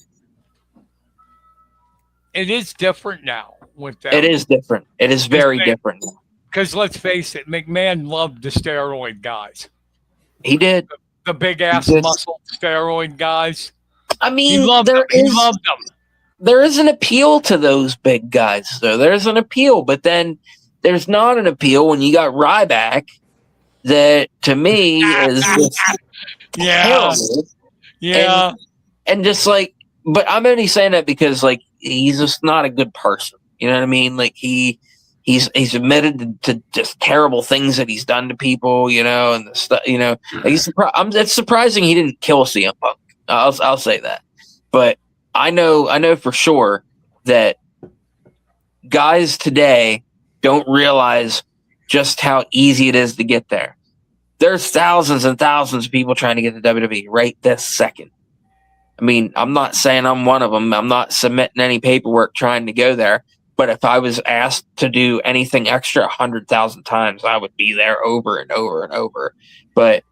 B: It is different now with that.
E: It is different. It is very different.
B: Because let's face it, McMahon loved the steroid guys.
E: He did.
B: The big ass muscle steroid guys.
E: I mean,
B: he loved them.
E: There is an appeal to those big guys, though. There's an appeal, but then there's not an appeal when you got Ryback that, to me, is just terrible.
B: Yeah.
E: And just like, but I'm only saying that because, like, he's just not a good person. You know what I mean? Like, he's admitted to just terrible things that he's done to people, you know, and the stuff, you know. Like, it's surprising he didn't kill CM Punk. I'll say that. But I know for sure that guys today don't realize just how easy it is to get there. There's thousands and thousands of people trying to get to WWE right this second. I mean, I'm not saying I'm one of them. I'm not submitting any paperwork trying to go there. But if I was asked to do anything extra 100,000 times, I would be there over and over and over. But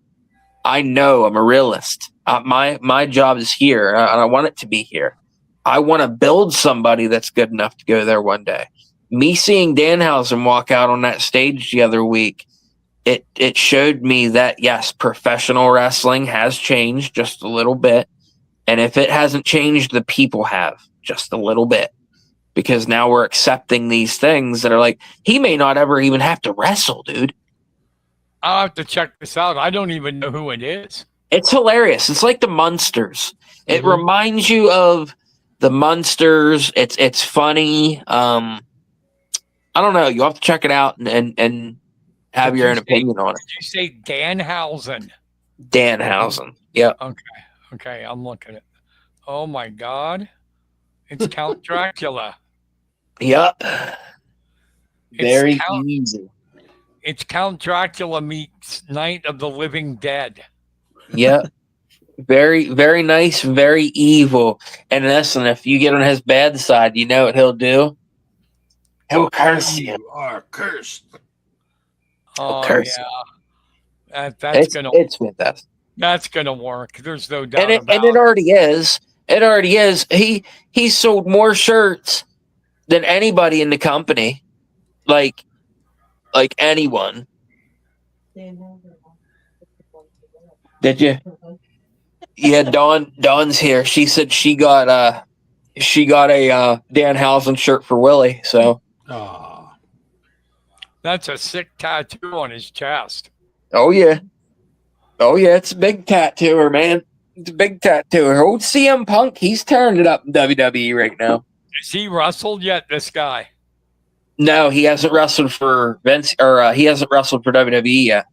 E: I know I'm a realist. My job is here, and I want it to be here. I want to build somebody that's good enough to go there one day. Me seeing Danhausen walk out on that stage the other week, it showed me that yes, professional wrestling has changed just a little bit, and if it hasn't changed, the people have just a little bit, because now we're accepting these things that are like, he may not ever even have to wrestle, dude.
B: I'll have to check this out. I don't even know who it is.
E: It's hilarious. It's like the Munsters. It
F: Mhm.
E: reminds you of the Munsters. It's funny. I don't know. You have to check it out and have
B: Did
E: your
B: you
E: own
B: say-
E: opinion on it.
B: Did you say Danhausen?
E: Danhausen. Yep.
B: Okay, I'm looking at. Oh my God, it's Count Dracula.
E: Yep. Very
B: Count-
E: easy.
B: It's Count Dracula meets Night of the Living Dead.
E: Yep. Very, very nice, very evil. And listen, if you get on his bad side, you know what he'll do? He'll curse you.
F: You are cursed.
B: Oh
E: curse
B: yeah, that's
E: It's fantastic.
B: that's gonna work. There's no doubt
E: And it,
B: about
E: and it already is. It already is. He sold more shirts than anybody in the company. Like anyone. Did you? Yeah, Dawn's here. She said she got a Danhausen shirt for Willie. So
F: Ah,
B: That's a sick tattoo on his chest.
E: oh yeah, it's a big tattooer, man. It's a big tattooer. Old CM Punk, he's tearing it up in WWE right now.
B: Has he wrestled yet? This guy?
E: No, he hasn't wrestled for Vince, or he hasn't wrestled for WWE yet.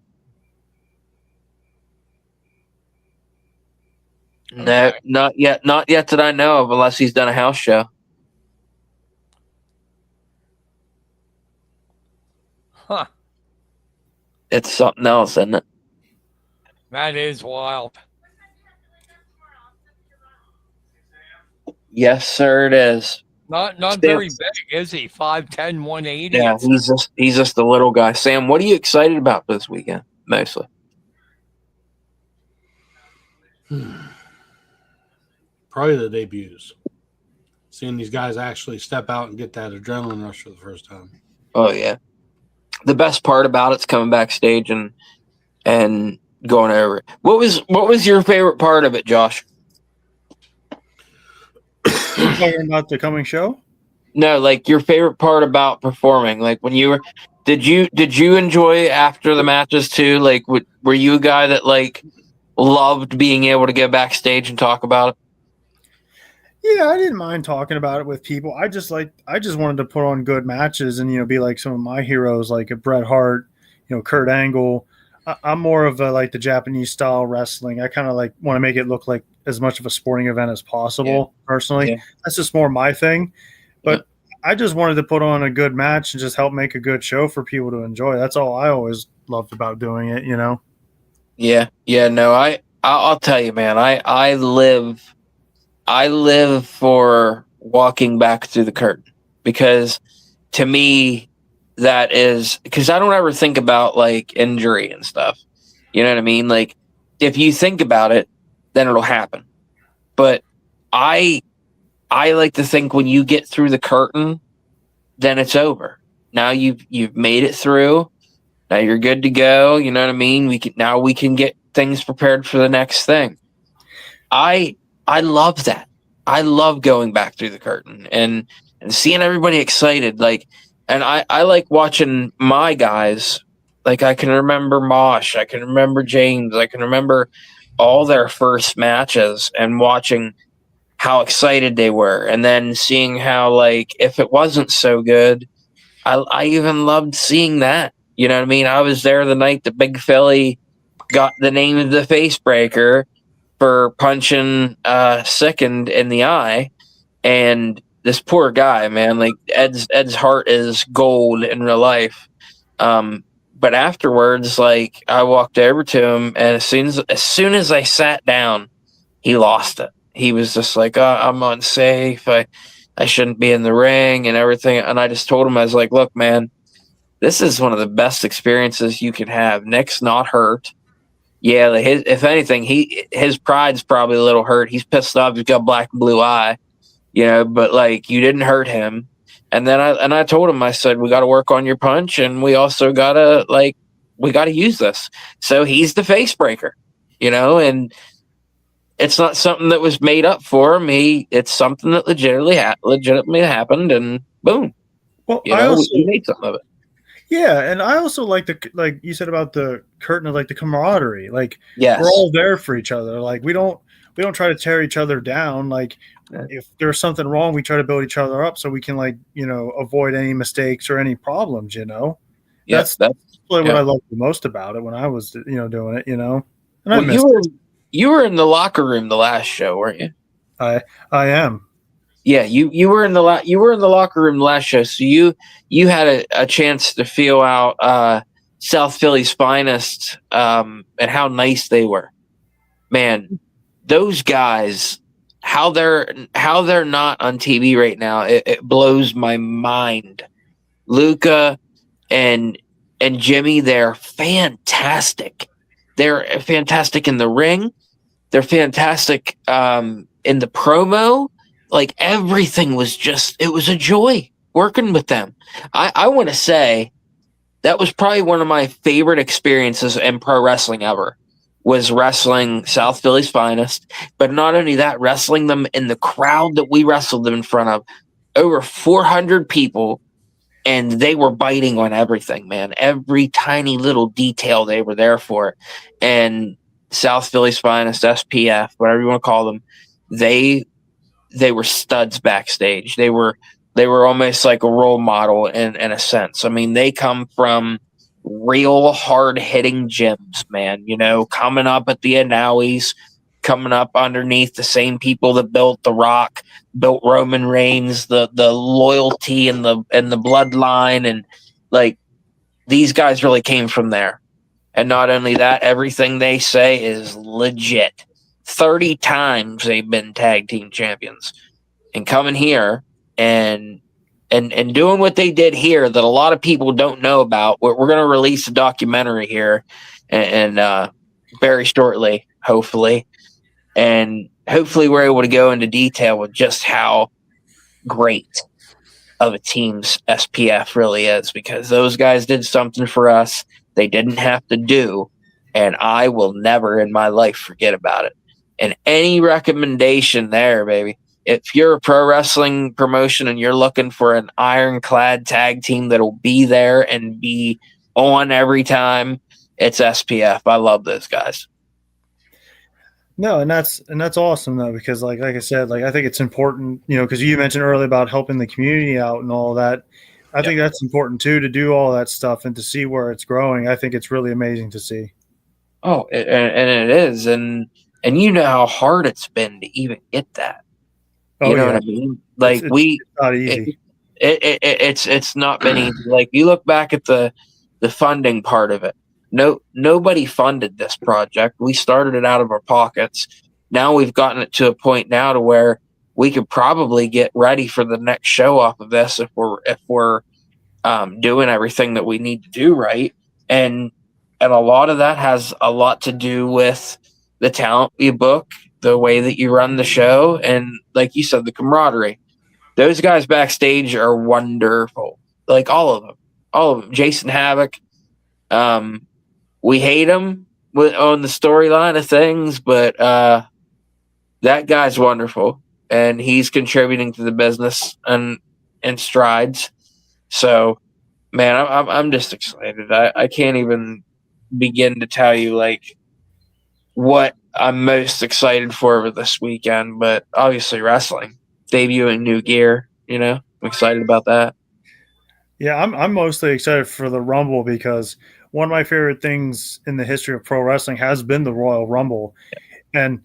E: No,
B: Okay.
E: not yet. Not yet that I know of, unless he's done a house show.
B: Huh?
E: It's something else, isn't it?
B: That is wild.
E: Yes, sir, it is.
B: Not
E: Still-
B: very big, is he? 5'10", 180.
E: Yeah, he's just a little guy. Sam, what are you excited about this weekend, mostly?
F: probably the debuts. Seeing these guys actually step out and get that adrenaline rush for the first time.
E: Oh yeah. The best part about it's coming backstage and going over it. What was your favorite part of it, Josh?
D: You're talking about the coming show?
E: No, like your favorite part about performing. Like when you were, did you enjoy after the matches too? Like, were you a guy that like loved being able to go backstage and talk about it?
D: Yeah, I didn't mind talking about it with people. I just wanted to put on good matches and be like some of my heroes, like a Bret Hart, Kurt Angle. I'm more of like the Japanese style wrestling. I kind of like want to make it look like as much of a sporting event as possible. Personally,
E: Yeah.
D: that's just more my thing. But I just wanted to put on a good match and just help make a good show for people to enjoy. That's all I always loved about doing it.
E: Yeah. No, I'll tell you, man. I live for walking back through the curtain, because to me that is, because I don't ever think about like injury and stuff. You know what I mean? Like if you think about it, then it'll happen. But I like to think when you get through the curtain, then it's over. Now you've made it through. Now you're good to go. You know what I mean? We can get things prepared for the next thing. I love that. I love going back through the curtain and seeing everybody excited. Like, and I like watching my guys. Like I can remember Mosh, I can remember James, I can remember all their first matches and watching how excited they were, and then seeing how, like, if it wasn't so good, I even loved seeing that. You know what I mean? I was there the night that Big Philly got the name of the face breaker for punching Sickened in the eye, and this poor guy, man, like Ed's heart is gold in real life. But afterwards, like I walked over to him, and as soon as I sat down, he lost it. He was just like, oh, I'm unsafe. I shouldn't be in the ring and everything. And I just told him, I was like, look, man, this is one of the best experiences you can have. Nick's not hurt. Yeah, if anything, his pride's probably a little hurt. He's pissed off. He's got a black and blue eye, but like you didn't hurt him. And then I told him, I said, we got to work on your punch, and we also got to like we got to use this. So he's the face breaker, and it's not something that was made up for him. It's something that legitimately happened, and boom,
D: Well,
E: we made something of it.
D: Yeah, and I also like like you said about the curtain of like the camaraderie. Like
E: Yes.
D: we're all there for each other. Like we don't try to tear each other down. Like if there's something wrong, we try to build each other up so we can avoid any mistakes or any problems. That's really what I loved the most about it when I was doing it. And I missed
E: you were in the locker room the last show, weren't you?
D: I am.
E: Yeah, you were in the locker room last show, so you had a chance to feel out South Philly's finest and how nice they were. Man, those guys, how they're not on TV right now, it blows my mind. Luca and Jimmy, they're fantastic. They're fantastic in the ring. They're fantastic in the promo. Like everything was it was a joy working with them. I want to say that was probably one of my favorite experiences in pro wrestling ever, was wrestling South Philly's finest. But not only that, wrestling them in the crowd that we wrestled them in front of, over 400 people, and they were biting on everything, man. Every tiny little detail they were there for. And South Philly's finest, SPF, whatever you want to call them, they were studs backstage. They were almost like a role model in a sense. I mean, they come from real hard hitting gyms, man, coming up at the Anowies, coming up underneath the same people that built The Rock, built Roman Reigns, the loyalty and the bloodline. And like, these guys really came from there. And not only that, everything they say is legit. 30 times they've been tag team champions, and coming here and doing what they did here that a lot of people don't know about. We're going to release a documentary here and very shortly, hopefully. And hopefully we're able to go into detail with just how great of a team's SPF really is, because those guys did something for us they didn't have to do, and I will never in my life forget about it. And any recommendation there, baby, if you're a pro wrestling promotion and you're looking for an ironclad tag team that'll be there and be on every time, it's SPF. I love those guys.
D: No, and that's awesome though, because like I said, like I think it's important, because you mentioned earlier about helping the community out and all that. I think that's important too, to do all that stuff and to see where it's growing. I think it's really amazing to see.
E: Oh, and it is, and you know how hard it's been to even get that. You know what I mean? Like
D: it's not easy.
E: It's not been easy. Like you look back at the funding part of it. Nobody funded this project. We started it out of our pockets. Now we've gotten it to a point now to where we could probably get ready for the next show off of this if we're doing everything that we need to do right. And a lot of that has a lot to do with the talent you book, the way that you run the show, and like you said, the camaraderie. Those guys backstage are wonderful. Like all of them. Jason Havoc. We hate him on the storyline of things, but that guy's wonderful, and he's contributing to the business and in strides. So, man, I'm just excited. I can't even begin to tell you like what I'm most excited for this weekend, but obviously wrestling, debuting new gear. I'm excited about that.
D: Yeah, I'm mostly excited for the Rumble, because one of my favorite things in the history of pro wrestling has been the Royal Rumble. And,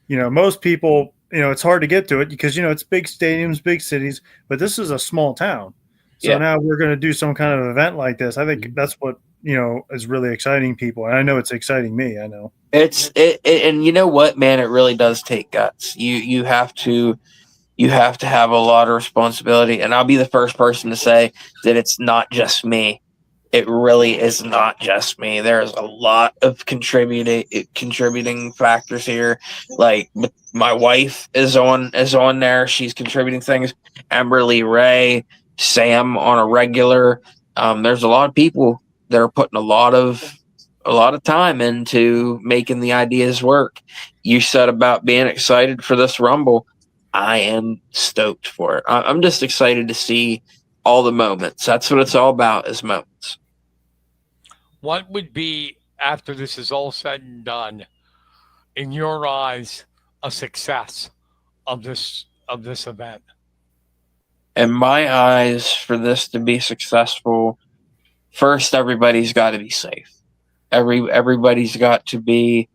D: most people, it's hard to get to it because, it's big stadiums, big cities, but this is a small town. So now we're going to do some kind of event like this. I think that's what, is really exciting people. And I know it's exciting me. I know.
E: And you know what, man, it really does take guts. You have to have a lot of responsibility. And I'll be the first person to say that it's not just me. It really is not just me. There's a lot of contributing factors here. Like my wife is on there. She's contributing things. Amberly Ray, Sam on a regular. There's a lot of people that are putting a lot of a lot of time into making the ideas work. You said about being excited for this Rumble. I am stoked for it. I'm just excited to see all the moments. That's what it's all about, is moments.
B: What would be, after this is all said and done, in your eyes, a success of this event?
E: In my eyes, for this to be successful, first everybody's got to be safe. Everybody's got to be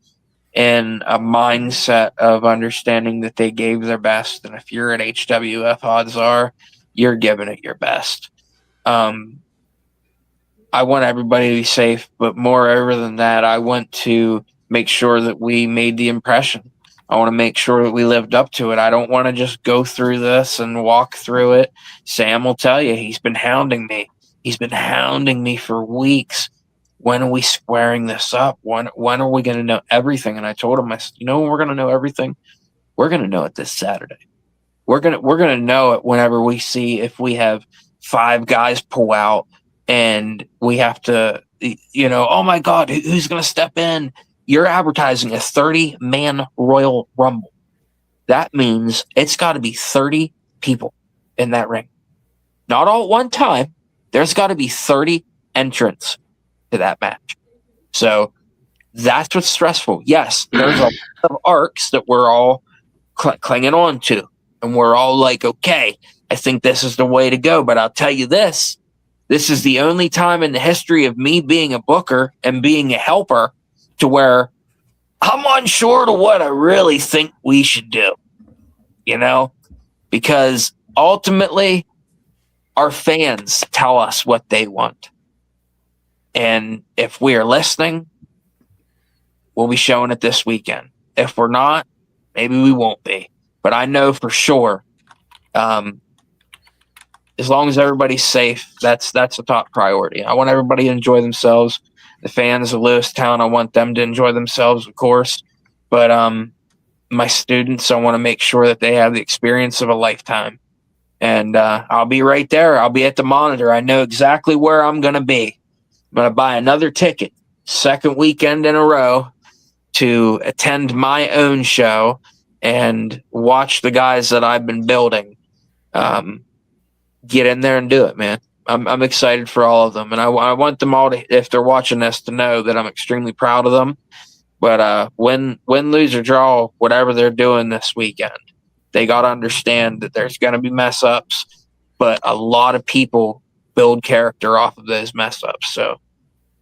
E: in a mindset of understanding that they gave their best, and if you're at HWF, odds are you're giving it your best. I want everybody to be safe, but moreover than that, I want to make sure that we made the impression. I want to make sure that we lived up to it. I don't want to just go through this and walk through it. Sam will tell you, he's been hounding me. He's been hounding me for weeks. When are we squaring this up? When are we going to know everything? And I told him, I said, when we're going to know everything? We're going to know it this Saturday. We're gonna know it whenever we see if we have 5 guys pull out and we have to, oh my God, who's going to step in? You're advertising a 30-man Royal Rumble. That means it's got to be 30 people in that ring. Not all at one time. There's got to be 30 entrants to that match. So that's what's stressful. Yes, there's a lot of arcs that we're all clinging on to. And we're all like, okay, I think this is the way to go. But I'll tell you this is the only time in the history of me being a booker and being a helper to where I'm unsure to what I really think we should do, because ultimately our fans tell us what they want. And if we are listening, we'll be showing it this weekend. If we're not, maybe we won't be. But I know for sure, as long as everybody's safe, that's the top priority. I want everybody to enjoy themselves. The fans of Lewistown, I want them to enjoy themselves, of course. But my students, I want to make sure that they have the experience of a lifetime. And I'll be right there. I'll be at the monitor. I know exactly where I'm going to be. I'm going to buy another ticket, second weekend in a row, to attend my own show and watch the guys that I've been building get in there and do it, man. I'm excited for all of them, and I want them all to, if they're watching this, to know that I'm extremely proud of them. But win, lose, or draw, whatever they're doing this weekend, they got to understand that there's going to be mess ups, but a lot of people build character off of those mess ups. So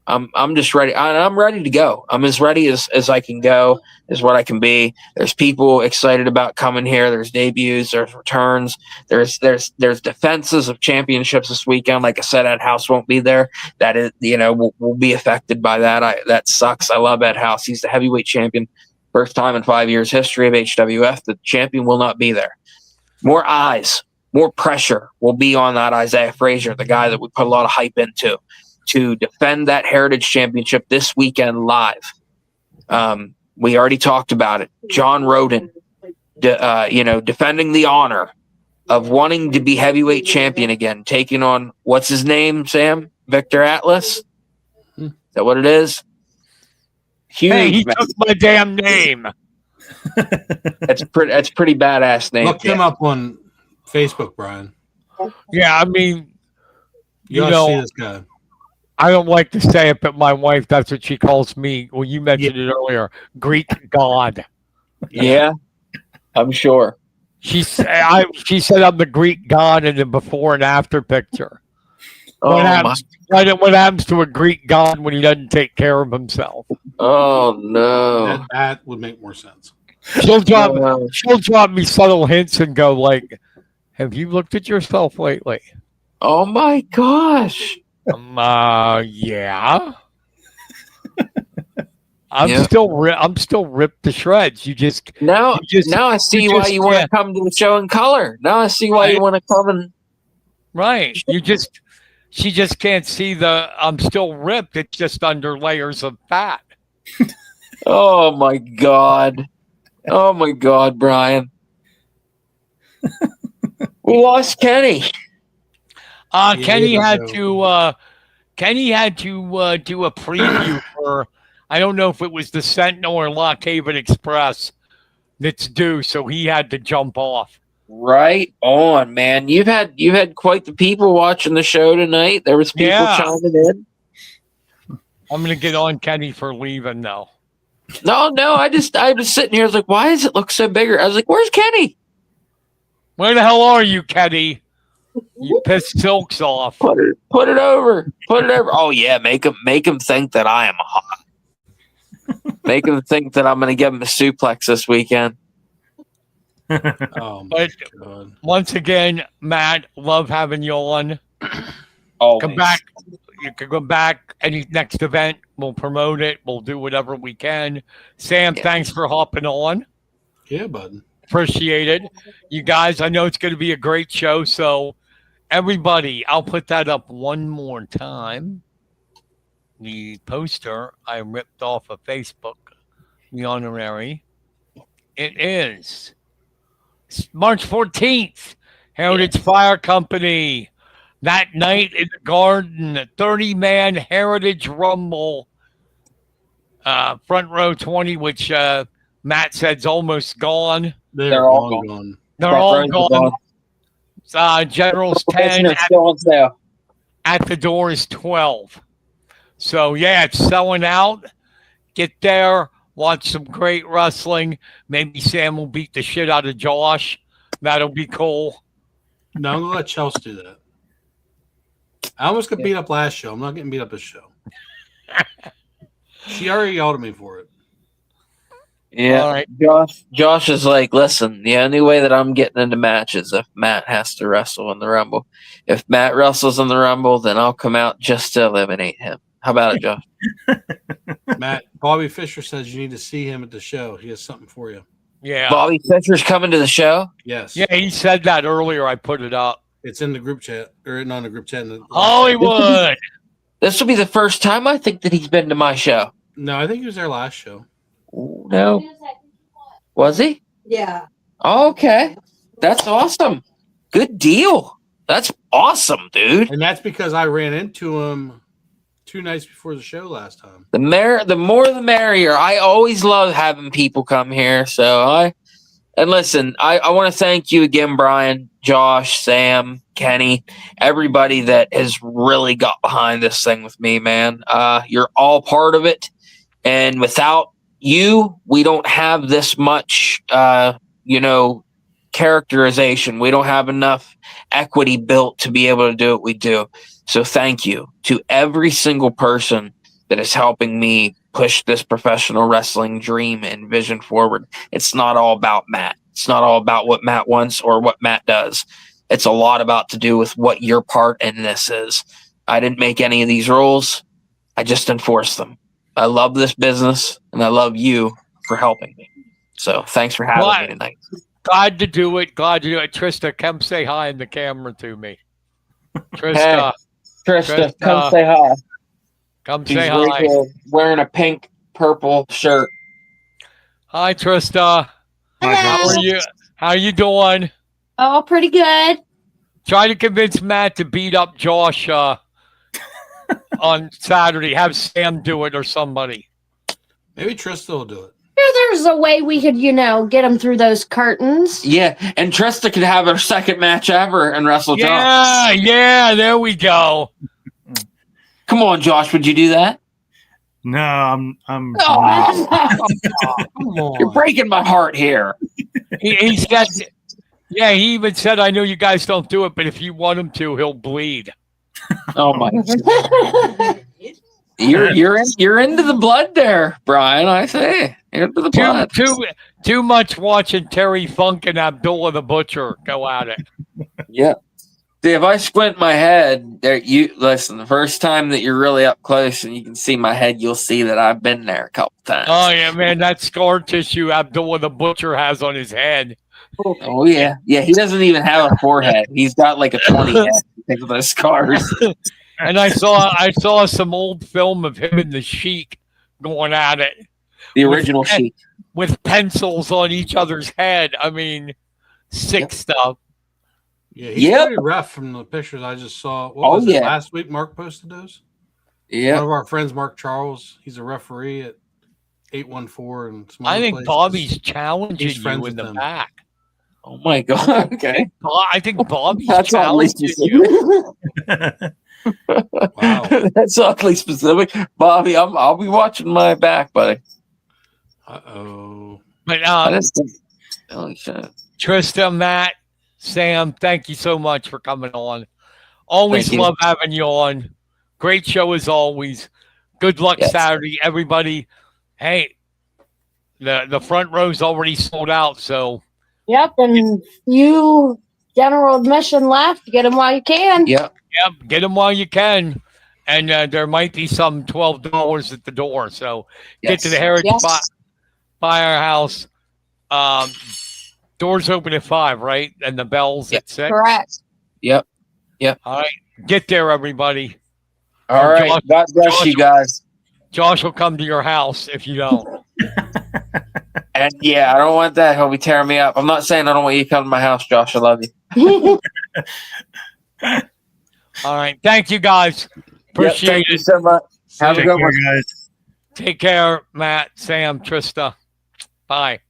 E: I'm just ready. I'm ready to go. I'm as ready as I can go, is what I can be. There's people excited about coming here. There's debuts. There's returns. There's defenses of championships this weekend. Like I said, Ed House won't be there. That is, will be affected by that. That sucks. I love Ed House. He's the heavyweight champion. First time in 5 years history of HWF. The champion will not be there. More eyes, more pressure will be on that Isaiah Frazier, the guy that we put a lot of hype into, to defend that Heritage Championship this weekend live. We already talked about it. John Roden, defending the honor of wanting to be heavyweight champion again, taking on, what's his name, Sam? Victor Atlas? Is that what it is? Huge.
B: Hey, he took my damn name.
E: That's pretty badass name.
F: Look him up on Facebook, Brian.
B: Yeah, I mean,
F: You gotta see this guy.
B: I don't like to say it, but my wife, that's what she calls me. Well, you mentioned it earlier, Greek god.
E: Yeah, I'm sure.
B: She said I'm the Greek god in the before and after picture. What happens to a Greek god when he doesn't take care of himself?
E: Oh no,
F: that would make more sense.
B: She'll drop me subtle hints and go like, "Have you looked at yourself lately?"
E: Oh my gosh.
B: Yeah. I'm still ripped to shreds.
E: Now I see why you want to come to the show in color. Now I see why you want to come and
B: right. She just can't see I'm still ripped. It's just under layers of fat.
E: Oh my God, Brian. We lost Kenny.
B: Kenny had to do a preview for I don't know if it was the Sentinel or Lock Haven Express that's due, so he had to jump off.
E: Right on, man. You've had quite the people watching the show tonight. There was people chiming in.
B: I'm gonna get on Kenny for leaving now.
E: No, I was sitting here. I was like, why does it look so bigger? I was like, where's Kenny?
B: Where the hell are you, Kenny? You pissed Silks off.
E: Put it over. Oh yeah, make him think that I am hot. Make him think that I'm going to give him a suplex this weekend.
B: But once again, Matt, love having you on.
E: Always.
B: Come back. You can go back any next event. We'll promote it. We'll do whatever we can. Sam, thanks for hopping on.
F: Yeah, bud.
B: Appreciate it. You guys, I know it's going to be a great show. So, everybody, I'll put that up one more time. The poster I ripped off of Facebook, the Honorary. It is March 14th, Heritage Fire Company. That night in the Garden, a 30-man Heritage Rumble. Front row 20, which Matt said's almost gone.
F: They're all gone.
B: They're all gone. General's 10. At the door is 12. So, yeah, it's selling out. Get there. Watch some great wrestling. Maybe Sam will beat the shit out of Josh. That'll be cool.
F: No, I'm going to let Chelsea do that. I almost got beat up last show. I'm not getting beat up this show. She already yelled at me for it.
E: Yeah, all right. Josh is like, listen, the only way that I'm getting into matches if Matt has to wrestle in the Rumble. If Matt wrestles in the Rumble, then I'll come out just to eliminate him. How about it, Josh?
F: Matt, Bobby Fischer says you need to see him at the show. He has something for you.
B: Yeah.
E: Bobby Fischer's coming to the show?
F: Yes.
B: Yeah, he said that earlier. I put it up.
F: It's in the group chat, or not in the group chat.
B: Hollywood.
E: This will be the first time I think that he's been to my show.
F: No, I think he was there last show.
E: No. Was he?
H: Yeah.
E: Okay. That's awesome. Good deal. That's awesome, dude.
F: And that's because I ran into him 2 nights before the show last time.
E: The more the merrier. I always love having people come here. And listen, I want to thank you again, Brian, Josh, Sam, Kenny, everybody that has really got behind this thing with me, man. You're all part of it. And without you, we don't have this much, characterization. We don't have enough equity built to be able to do what we do. So thank you to every single person that is helping me push this professional wrestling dream and vision forward. It's not all about Matt. It's not all about what Matt wants or what Matt does. It's a lot about to do with what your part in this is. I didn't make any of these rules. I just enforce them. I love this business, and I love you for helping me. So thanks for having me tonight.
B: Glad to do it. Trista, come say hi in the camera to me. Trista.
E: Hey, Trista, come say hi.
B: Come say hi.
E: Wearing a pink, purple shirt.
B: Hi, Trista. How are you? How are you doing?
H: Oh, pretty good.
B: Try to convince Matt to beat up Josh on Saturday. Have Sam do it or somebody.
F: Maybe Trista will do it.
H: There's a way we could, get him through those curtains.
E: Yeah, and Trista could have her second match ever and wrestle Josh.
B: Yeah, there we go.
E: Come on, Josh, would you do that?
D: No, I'm
E: You're breaking my heart here.
B: He said, he even said, I know you guys don't do it, but if you want him to, he'll bleed.
E: Oh my God. You're into the blood there, Brian. I say you're into the blood.
B: Too much watching Terry Funk and Abdullah the Butcher go at it.
E: Yeah. See, if I squint my head, listen. The first time that you're really up close and you can see my head, you'll see that I've been there a couple times.
B: Oh yeah, man, that scar tissue Abdullah the Butcher has on his head.
E: Oh yeah. He doesn't even have a forehead. He's got like a 20 head. Think of those scars.
B: And I saw some old film of him and the Sheik going at it.
E: The original Sheik.
B: With pencils on each other's head. I mean, sick stuff.
F: Yeah, he's pretty rough from the pictures I just saw. What was it, last week Mark posted those?
E: Yeah.
G: One of our friends, Mark Charles, he's a referee at 814 and some
B: I
G: other
B: think
G: places.
B: Bobby's challenging
G: He's friends
B: you in
G: with
B: the
G: them.
B: back.
E: Oh my God. Okay.
B: I think Bobby's
E: That's oddly
B: challenging you.
E: specific.
G: Wow.
E: That's oddly specific, Bobby. I'll be watching my back, buddy.
G: Uh-oh.
B: But
E: Holy shit.
B: Trista, Matt, Sam, thank you so much for coming on. Always
E: Thank you.
B: love having you on. Great show as always. Good luck
E: Yes.
B: Saturday, everybody. Hey, the front row's already sold out, so
H: Yep, and you general admission left. Get them while you can.
E: Yep.
B: get them while you can. And there might be some $12 at the door. So get to the Heritage Firehouse. Doors open at 5, right? And the bells at 6.
H: Correct.
E: Yep.
B: All right, get there, everybody.
E: All right.
B: Josh-
E: God bless you guys.
B: Josh will come to your house if you don't.
E: And yeah, I don't want that. He'll be tearing me up. I'm not saying I don't want you to come to my house, Josh. I love you.
B: All right, thank you guys. Appreciate
E: Thank you
B: it.
E: so much. Have a
D: Take
E: good
D: care,
E: one.
D: guys.
B: Take care, Matt, Sam, Trista. Bye.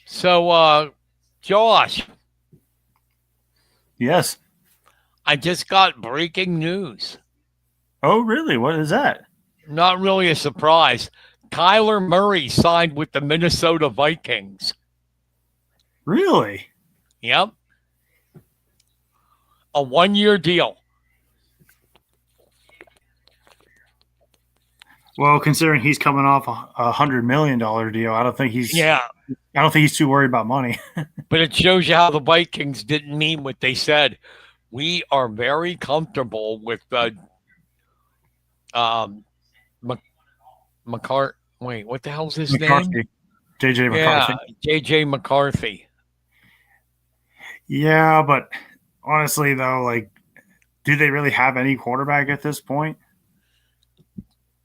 B: So, Josh,
D: Yes.
B: I just got breaking news.
D: Oh, really? What is that?
B: Not really a surprise. Kyler Murray signed with the Minnesota Vikings.
D: Really?
B: Yep. A 1-year deal.
D: Well, considering he's coming off a $100 million deal, I don't think he's too worried about money.
B: But it shows you how the Vikings didn't mean what they said. We are very comfortable with McCarthy. Wait, what the hell's his name?
D: McCarthy. JJ McCarthy.
B: Yeah, JJ McCarthy.
D: Yeah, but honestly, though, like, do they really have any quarterback at this point?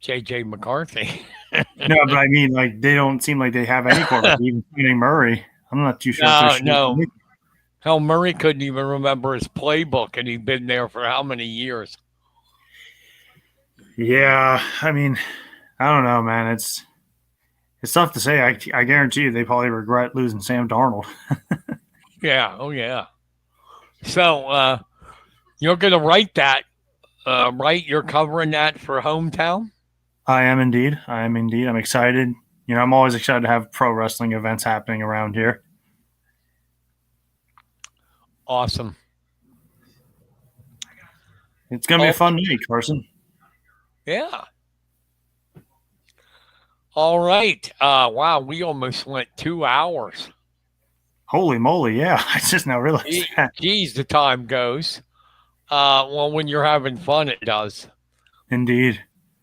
B: JJ McCarthy.
D: No, but I mean, like, they don't seem like they have any quarterback, even including Murray. I'm not too sure.
B: No. Hell, Murray couldn't even remember his playbook, and he'd been there for how many years?
D: Yeah, I mean, I don't know, man. It's tough to say. I guarantee you they probably regret losing Sam Darnold.
B: Yeah, oh yeah. So you're going to write that, right? You're covering that for Hometown?
D: I am indeed. I'm excited. You know, I'm always excited to have pro wrestling events happening around here.
B: Awesome.
D: It's going to be a fun night, Carson.
B: Yeah. All right. Wow, we almost went 2 hours.
D: Holy moly, yeah. I just now realized that.
B: Geez, the time goes. Well, when you're having fun, it does.
D: Indeed.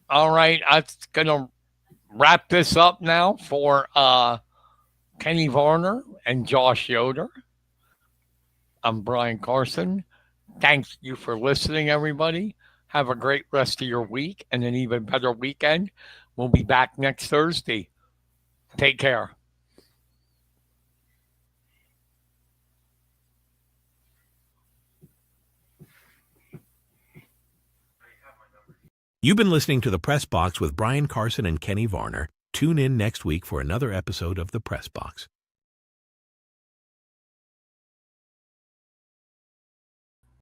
B: All right. I'm going to wrap this up now for Kenny Varner and Josh Yoder. I'm Brian Carson. Thank you for listening, everybody. Have a great rest of your week and an even better weekend. We'll be back next Thursday. Take care.
I: You've been listening to The Press Box with Brian Carson and Kenny Varner. Tune in next week for another episode of The Press Box.